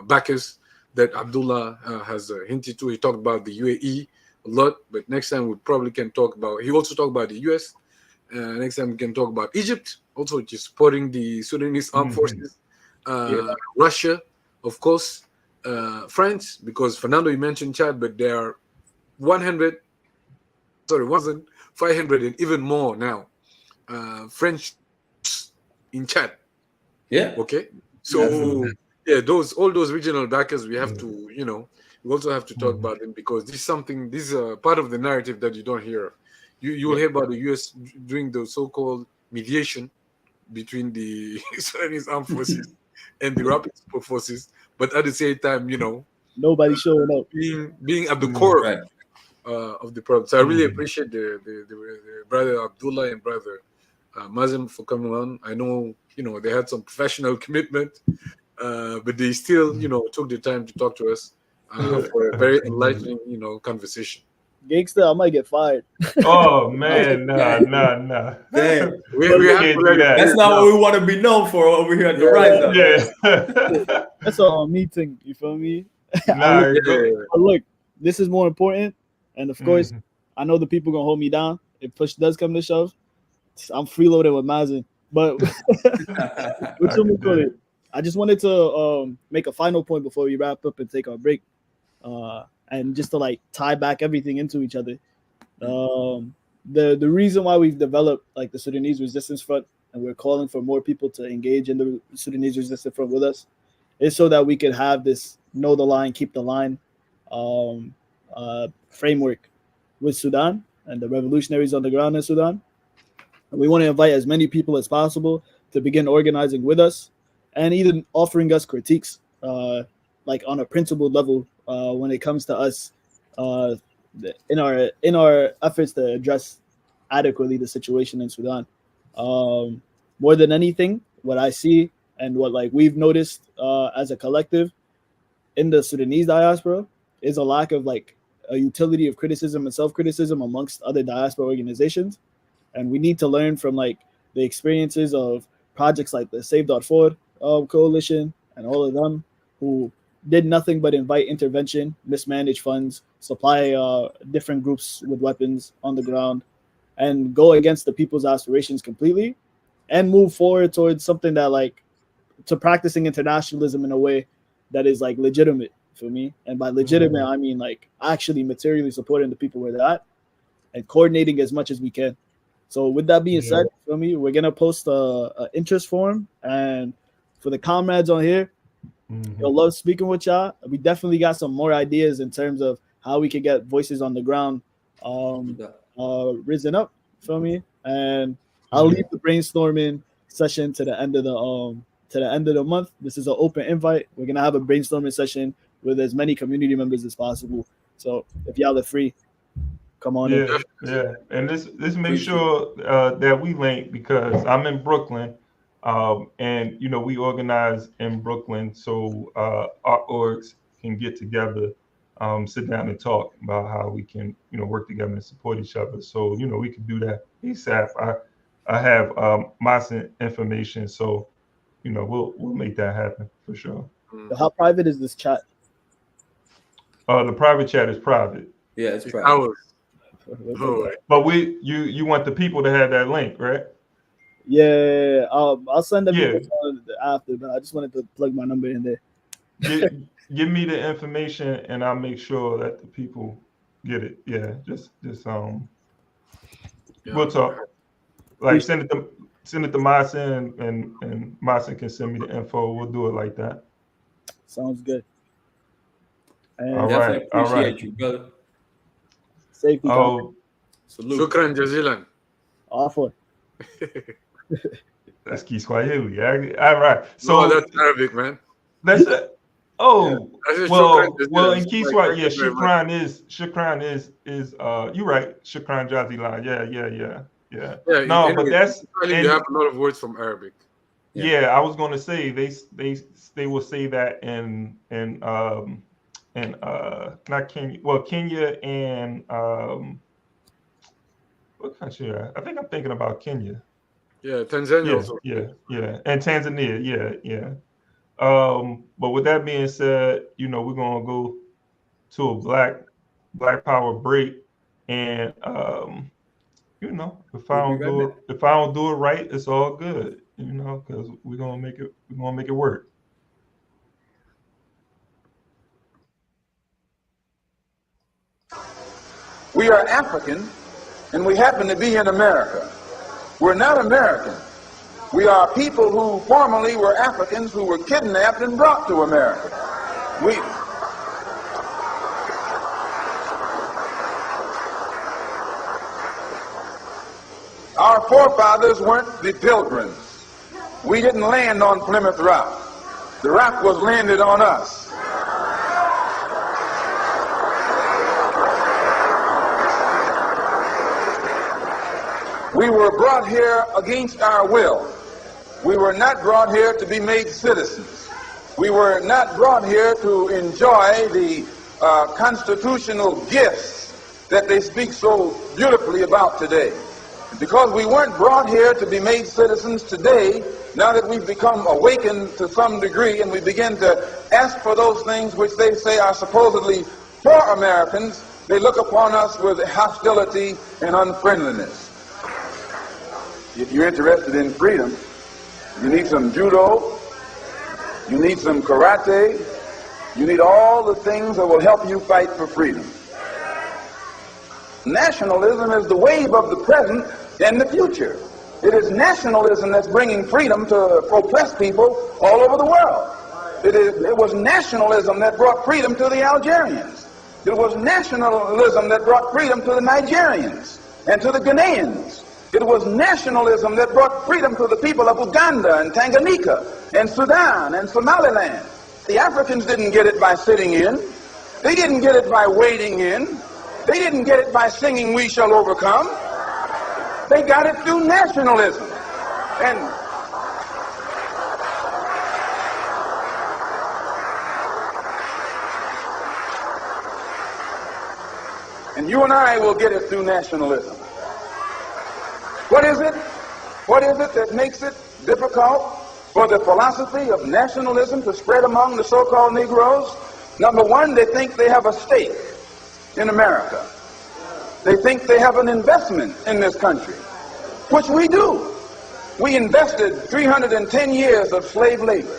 backers that Abdullah has hinted to. He talked about the UAE a lot, but next time we probably can talk about. He also talked about the US. Next time we can talk about Egypt, also which is supporting the Sudanese armed forces. Russia, of course, France, because Fernando, you mentioned Chad, but there are 1,500 and even more now French in Chad. Yeah. Okay. So all those regional backers, we have to, we also have to talk about them, because this is part of the narrative that you don't hear. You'll hear about the US doing the so-called mediation between the Sudanese armed forces and the rapid support forces, but at the same time, nobody showing up, being at the core of the problem. So I really appreciate the brother Abdullah and brother Mazem for coming on. I know they had some professional commitment, but they still took the time to talk to us for a very enlightening conversation. Gangster, I might get fired. Oh man, nah. Damn. We can't do that. That's not what we want to be known for over here at the Rise Up. Yeah. That's all me thing. You feel me? Nah, look, this is more important, and of course, I know the people gonna hold me down if push does come to shove. I'm freeloading with Mazen, but I just wanted to make a final point before we wrap up and take our break. And just to tie back everything into each other. the reason why we've developed like the Sudanese Resistance Front, and we're calling for more people to engage in the Sudanese Resistance Front with us, is so that we could have this know the line, keep the line framework with Sudan and the revolutionaries on the ground in Sudan. And we want to invite as many people as possible to begin organizing with us and even offering us critiques, like on a principled level, when it comes to us in our efforts to address adequately the situation in Sudan. More than anything, what I see and what like we've noticed as a collective in the Sudanese diaspora is a lack of like a utility of criticism and self-criticism amongst other diaspora organizations. And we need to learn from like the experiences of projects like the Save.Ford coalition and all of them who did nothing but invite intervention, mismanage funds, supply different groups with weapons on the ground, and go against the people's aspirations completely, and move forward towards something that like to practicing internationalism in a way that is like legitimate for me. And by legitimate, I mean like actually materially supporting the people where they're at and coordinating as much as we can. So with that being said, for me, we're gonna post a interest form, and for the comrades on here, you'll love speaking with y'all. We definitely got some more ideas in terms of how we could get voices on the ground risen up for me. And I'll leave the brainstorming session to the end of the month. This is an open invite. We're gonna have a brainstorming session with as many community members as possible. So if y'all are free, come on in. Yeah. And let's make sure that we link, because I'm in Brooklyn, and you know we organize in Brooklyn, so our orgs can get together, sit down and talk about how we can work together and support each other. So we can do that ASAP. I have my information, so we'll make that happen for sure. How private is this chat? The private chat is private. Yeah, it's private. But you want the people to have that link, right? Yeah, I'll send them after, but I just wanted to plug my number in there. Give me the information, and I'll make sure that the people get it. Yeah, just we'll talk. Like send it to Mason, and Mason can send me the info. We'll do it like that. Sounds good. And all right, appreciate you, brother. Safety. Salute. Shukran jazilan. Awful. That's Kiswahili. All right. So that's Arabic, man. That's it. Oh, yeah. Well, in Kiswahili, yeah, Shukran is you're right. Shukran jazilan. Yeah. No, anyway, but that's you have a lot of words from Arabic. Yeah, I was going to say they will say that in not Kenya. Well, Kenya and what country? I think I'm thinking about Kenya. Yeah, Tanzania. Yeah, and Tanzania. Yeah. But with that being said, we're gonna go to a Black Power break, and if I don't do it right, it's all good, because we're gonna make it work. We are African, and we happen to be in America. We're not American. We are people who formerly were Africans who were kidnapped and brought to America. Our forefathers weren't the Pilgrims. We didn't land on Plymouth Rock. The rock was landed on us. We were brought here against our will. We were not brought here to be made citizens. We were not brought here to enjoy the constitutional gifts that they speak so beautifully about today. Because we weren't brought here to be made citizens today, now that we've become awakened to some degree and we begin to ask for those things which they say are supposedly for Americans, they look upon us with hostility and unfriendliness. If you're interested in freedom, you need some judo, you need some karate, you need all the things that will help you fight for freedom. Nationalism is the wave of the present and the future. It is nationalism that's bringing freedom to oppressed people all over the world. It was nationalism that brought freedom to the Algerians. It was nationalism that brought freedom to the Nigerians and to the Ghanaians. It was nationalism that brought freedom to the people of Uganda and Tanganyika and Sudan and Somaliland. The Africans didn't get it by sitting in. They didn't get it by waiting in. They didn't get it by singing "We Shall Overcome." They got it through nationalism. And you and I will get it through nationalism. What is it? What is it that makes it difficult for the philosophy of nationalism to spread among the so-called Negroes? Number one, they think they have a stake in America. They think they have an investment in this country, which we do. We invested 310 years of slave labor,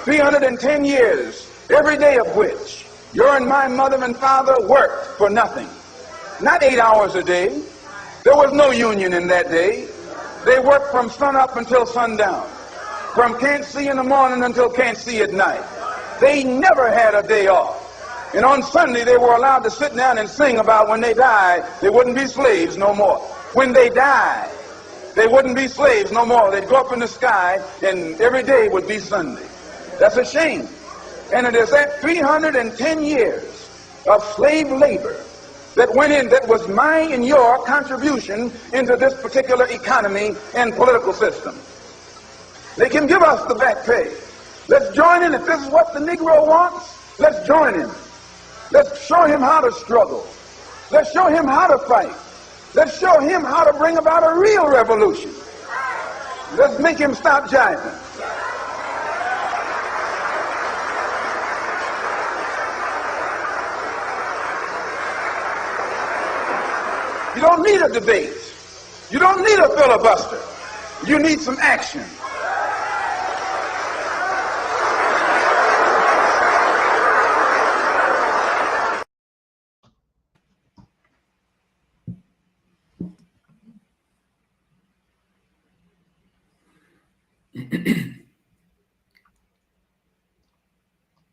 310 years, every day of which your and my mother and father worked for nothing. Not 8 hours a day. There was no union in that day. They worked from sun up until sundown, from can't see in the morning until can't see at night. They never had a day off. And on Sunday, they were allowed to sit down and sing about when they died, they wouldn't be slaves no more. When they died, they wouldn't be slaves no more. They'd go up in the sky, and every day would be Sunday. That's a shame. And it is that 310 years of slave labor that went in, that was my and your contribution into this particular economy and political system. They can give us the back pay. Let's join in. If this is what the Negro wants, let's join in. Let's show him how to struggle. Let's show him how to fight. Let's show him how to bring about a real revolution. Let's make him stop jiving. You don't need a debate. You don't need a filibuster. You need some action.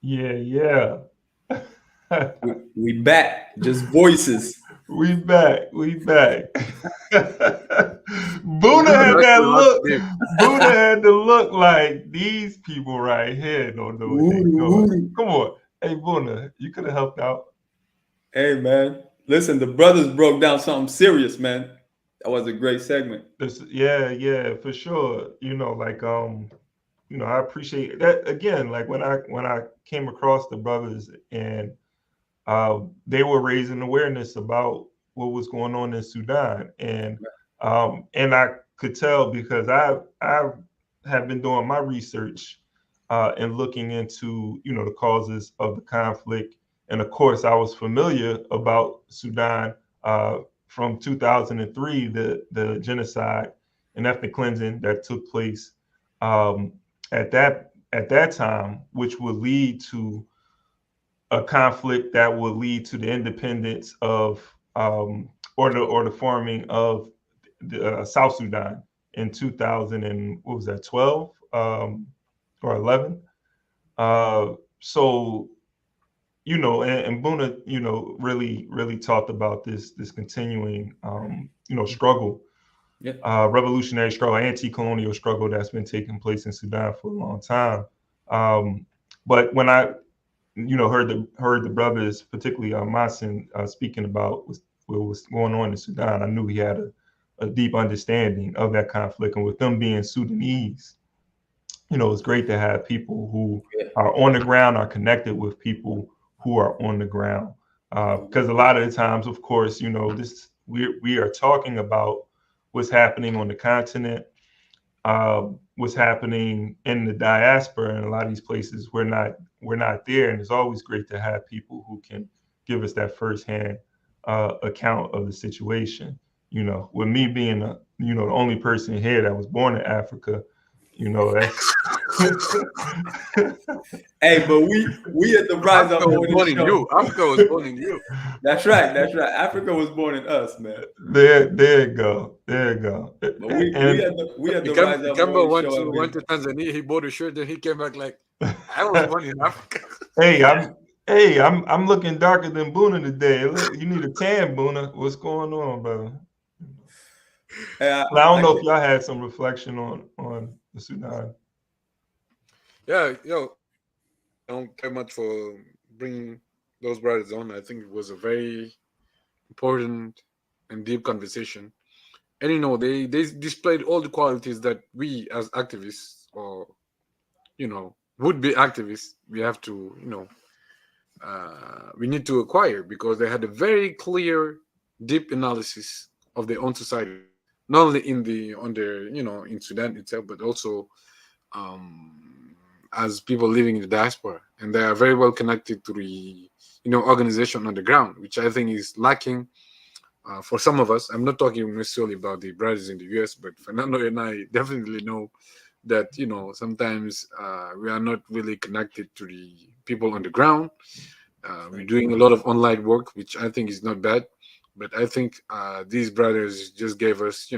Yeah. We back. Just voices. We back. Buddha had that look. Buddha had to look like these people right here don't know what they're doing. Come on. Hey, Buddha, you could have helped out. Hey, man. Listen, the brothers broke down something serious, man. That was a great segment. Yeah, for sure. I appreciate that. Again, like when I came across the brothers and they were raising awareness about what was going on in Sudan, and I could tell because I have been doing my research and looking into the causes of the conflict, and of course I was familiar about Sudan from 2003, the genocide and ethnic cleansing that took place at that time, which would lead to a conflict that would lead to the independence of or the forming of the South Sudan in 2012 or 11. So and Buna really talked about this continuing struggle, revolutionary struggle, anti-colonial struggle that's been taking place in Sudan for a long time. But when I heard the brothers, particularly Masin, speaking about what was going on in Sudan, I knew he had a deep understanding of that conflict. And with them being Sudanese, it's great to have people who are on the ground, are connected with people who are on the ground. Because a lot of the times, of course, we are talking about what's happening on the continent, what's happening in the diaspora, and a lot of these places we're not there. And it's always great to have people who can give us that firsthand account of the situation. With me being the only person here that was born in Africa, that's Hey, but we at the Rise Up Morning Show. Africa was born in you. That's right. Africa was born in us, man. There you go. But we at the Rise Up Morning Show. Went to Tanzania. He bought a shirt, then he came back like, I was born in Africa. I'm looking darker than Boona today. Look, you need a tan, Boona. What's going on, brother? Hey, I don't know if y'all had some reflection on the Sudan. Yeah, don't care much for bringing those brothers on. I think it was a very important and deep conversation. And they displayed all the qualities that we as activists or would be activists, we have to we need to acquire, because they had a very clear, deep analysis of their own society, not only in Sudan itself, but also as people living in the diaspora, and they are very well connected to the organization on the ground, which I think is lacking for some of us. I'm not talking necessarily about the brothers in the US, but Fernando and I definitely know that sometimes we are not really connected to the people on the ground. We're doing a lot of online work, which I think is not bad, but I think these brothers just gave us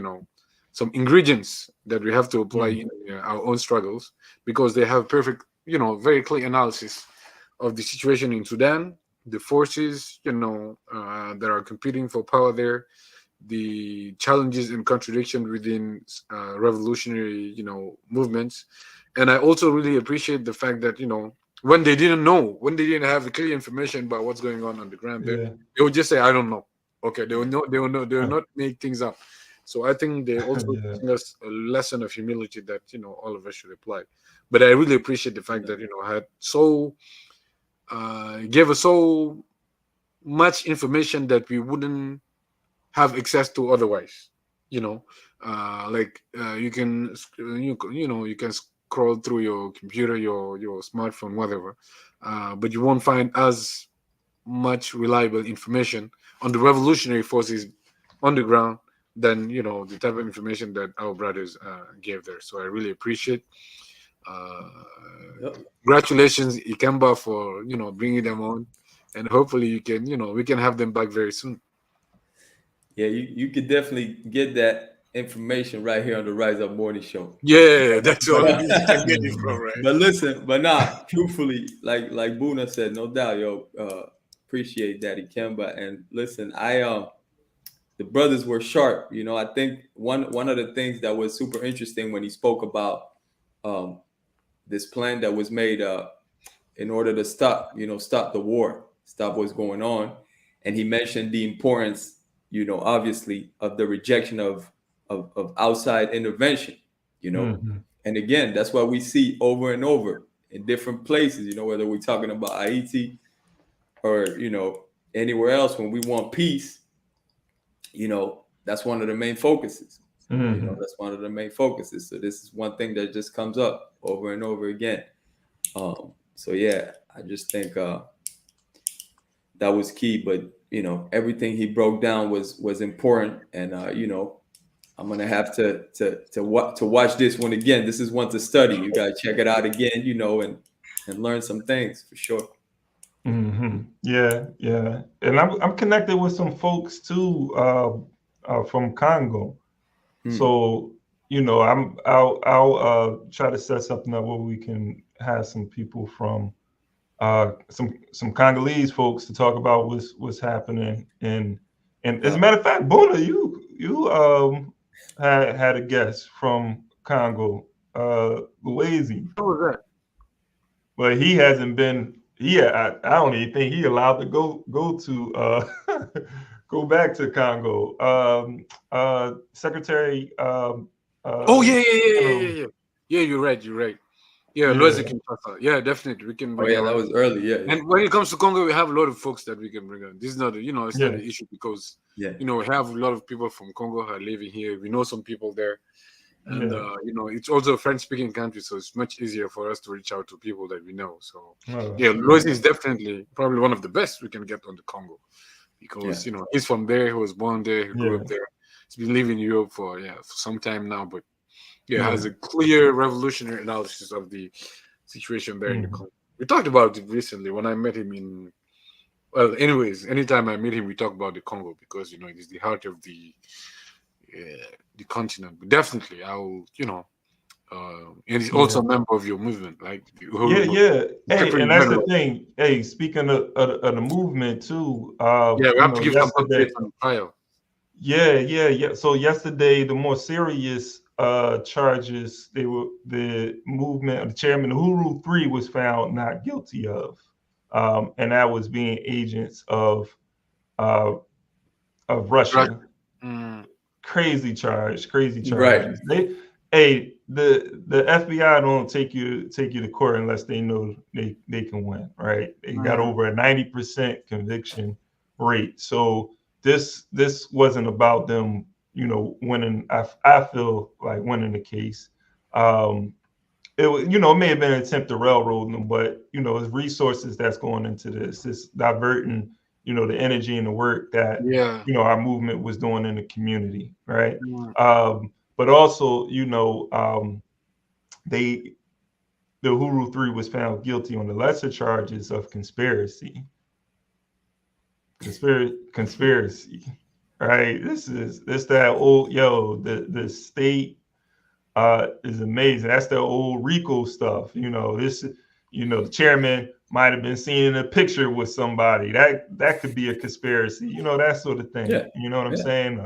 some ingredients that we have to apply in our own struggles, because they have perfect very clear analysis of the situation in Sudan, the forces that are competing for power there, the challenges and contradiction within revolutionary movements. And I also really appreciate the fact that when they didn't have the clear information about what's going on the ground there, they would just say, I don't know. Okay, they will not make things up. So I think they also teaching us a lesson of humility that all of us should apply. But I really appreciate the fact that gave us so much information that we wouldn't have access to otherwise. You can scroll through your computer, your smartphone, whatever, but you won't find as much reliable information on the revolutionary forces on the ground than the type of information that our brothers gave there. So I really appreciate. Congratulations, Ikemba, for bringing them on, and hopefully you can we can have them back very soon. Yeah, you could definitely get that information right here on the Rise Up Morning Show. Yeah, that's all you can get it from, right? But listen, truthfully, like Boona said, no doubt, appreciate that, Ikemba. And listen, the brothers were sharp. I think one of the things that was super interesting when he spoke about this plan that was made in order to stop the war, stop what's going on, and he mentioned the importance, obviously, of the rejection of outside intervention. And again, that's what we see over and over in different places. Whether we're talking about Haiti or anywhere else, when we want peace. That's one of the main focuses. That's one of the main focuses. So this is one thing that just comes up over and over again. So yeah, I just think that was key. But everything he broke down was important, and I'm gonna have to watch this one again. This is one to study. You gotta check it out again, and learn some things for sure. Yeah, and I'm connected with some folks too from Congo. So I'll try to set something up where we can have some people from some Congolese folks to talk about what's happening. And as a matter of fact, Boona, you had a guest from Congo, Luizy. What was that? Well, he hasn't been. I don't even think he allowed to go to go back to Congo. Secretary. Yeah, you're right. Yeah, Loizy Kinshasa. Yeah, definitely. We can bring that was early, yeah. And when it comes to Congo, we have a lot of folks that we can bring on. This is not, it's not an issue because, we have a lot of people from Congo who are living here. We know some people there. And, it's also a French-speaking country, so it's much easier for us to reach out to people that we know. So, Loizy is definitely probably one of the best we can get on the Congo because, he's from there, he was born there, he grew up there. He's been living in Europe for some time now, but has a clear revolutionary analysis of the situation there in the country. We talked about it recently when I met him in. Well, anyways, anytime I meet him, we talk about the Congo because it is the heart of the continent. But definitely, I'll and he's also a member of your movement, like Hey, and that's the thing. Hey, speaking of the movement too. We have to give some updates on the trial. Yeah. So yesterday, the more serious charges the movement, the chairman, the Huru 3 was found not guilty of, and that was being agents of Russia. Crazy charges. Right. The FBI don't take you to court unless they know they can win. Right. They got over a 90% conviction rate. So this wasn't about them, winning. I feel like winning the case. It may have been an attempt to railroad them, but it's resources that's going into this. It's diverting, the energy and the work that our movement was doing in the community, right? But also, the Huru 3 was found guilty on the lesser charges of conspiracy. Conspiracy, right? This that old the state is amazing. That's the old RICO stuff. The chairman might have been seen in a picture with somebody. That could be a conspiracy. That sort of thing. Yeah. You know what I'm saying?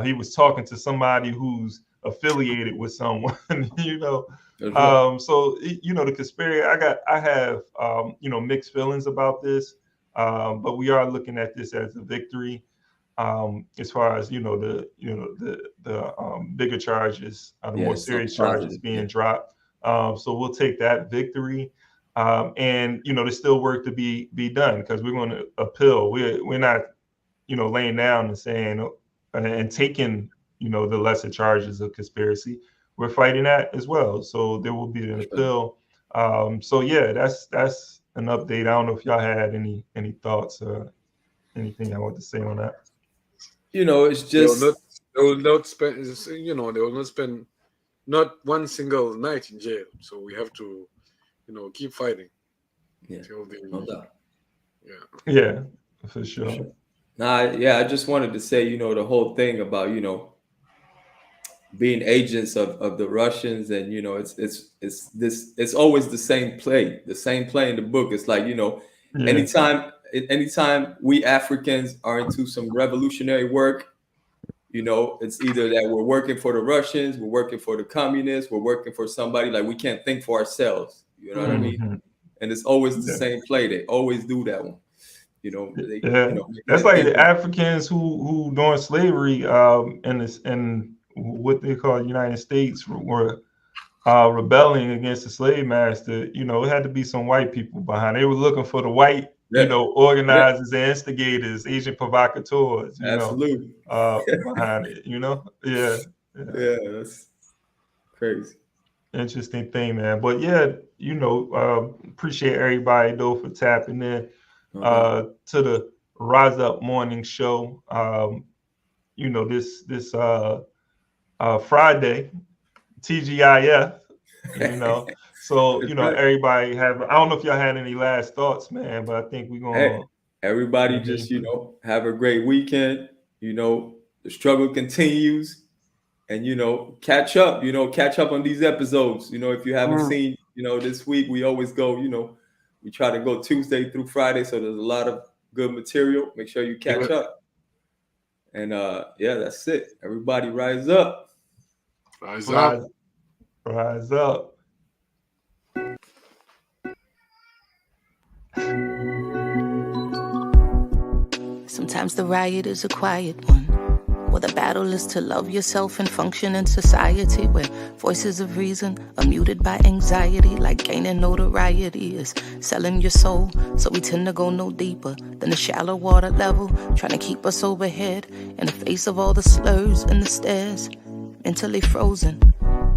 He was talking to somebody who's affiliated with someone. So the conspiracy. I have mixed feelings about this. But we are looking at this as a victory, as far as the bigger charges, the more serious charges being dropped. So we'll take that victory, and there's still work to be done because we're going to appeal. We're not laying down and saying and taking the lesser charges of conspiracy. We're fighting that as well. So there will be an appeal. That's an update. I don't know if y'all had any thoughts or anything I want to say on that. It's just they will not spend not one single night in jail. So we have to keep fighting. No doubt. Yeah, for sure. I just wanted to say, the whole thing about being agents of the Russians, and it's always the same play in the book. It's like anytime we Africans are into some revolutionary work, it's either that we're working for the Russians, we're working for the communists, we're working for somebody, like we can't think for ourselves. You know what I mean? And it's always the same play. They always do that one. That's like the Africans who during slavery and what they call the United States were rebelling against the slave master. It had to be some white people behind. They were looking for the white, organizers and instigators, agent provocateurs. Absolutely. Behind it. Yeah, that's crazy. Interesting thing, man. But appreciate everybody though for tapping in to the Rise Up Morning Show. This Friday, TGIF, so everybody have. I don't know if y'all had any last thoughts, man, but I think we're gonna. Everybody just have a great weekend. The struggle continues, and catch up. Catch up on these episodes. If you haven't seen, this week we always go. We try to go Tuesday through Friday, so there's a lot of good material. Make sure you catch up. And that's it. Everybody rise up. Rise up. Rise up. Sometimes the riot is a quiet one, where the battle is to love yourself and function in society, where voices of reason are muted by anxiety, like gaining notoriety is selling your soul. So we tend to go no deeper than the shallow water level, trying to keep us overhead in the face of all the slurs and the stares. Mentally frozen,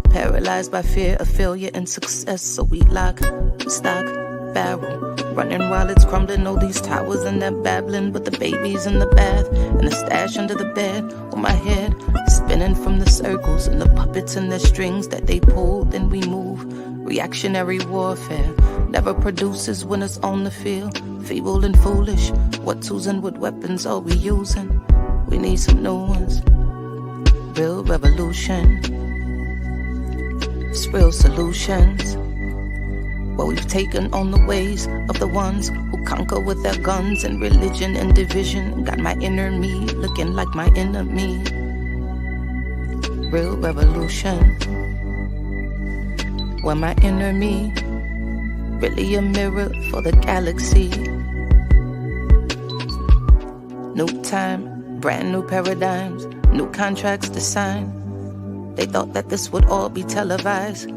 paralyzed by fear of failure and success. So we lock, we stock, barrel. Running while it's crumbling, all these towers and they're babbling. But the baby's in the bath and the stash under the bed. On my head, spinning from the circles and the puppets and the strings that they pull, then we move. Reactionary warfare never produces winners on the field. Feeble and foolish, what tools and what weapons are we using? We need some new ones. Real revolution, it's real solutions. What we've taken on the ways of the ones who conquer with their guns and religion and division. Got my inner me looking like my enemy. Real revolution, where my inner me really a mirror for the galaxy. New time, brand new paradigms, new contracts to sign. They thought that this would all be televised,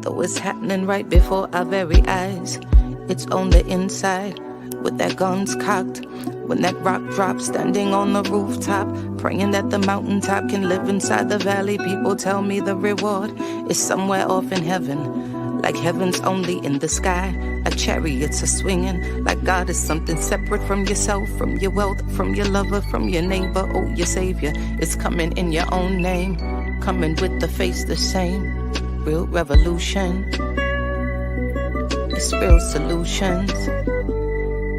though it's happening right before our very eyes. It's on the inside, with their guns cocked. When that rock drops, standing on the rooftop, praying that the mountaintop can live inside the valley. People tell me the reward is somewhere off in heaven, like heaven's only in the sky, like chariots are swinging, like God is something separate from yourself, from your wealth, from your lover, from your neighbor. Oh, your savior is coming in your own name, coming with the face the same. Real revolution, it's real solutions.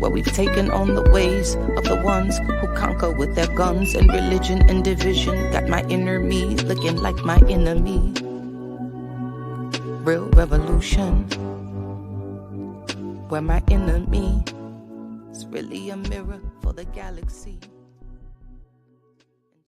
Where we've taken on the ways of the ones who conquer with their guns and religion and division. Got my inner me looking like my enemy. Real revolution, where my enemy is really a mirror for the galaxy.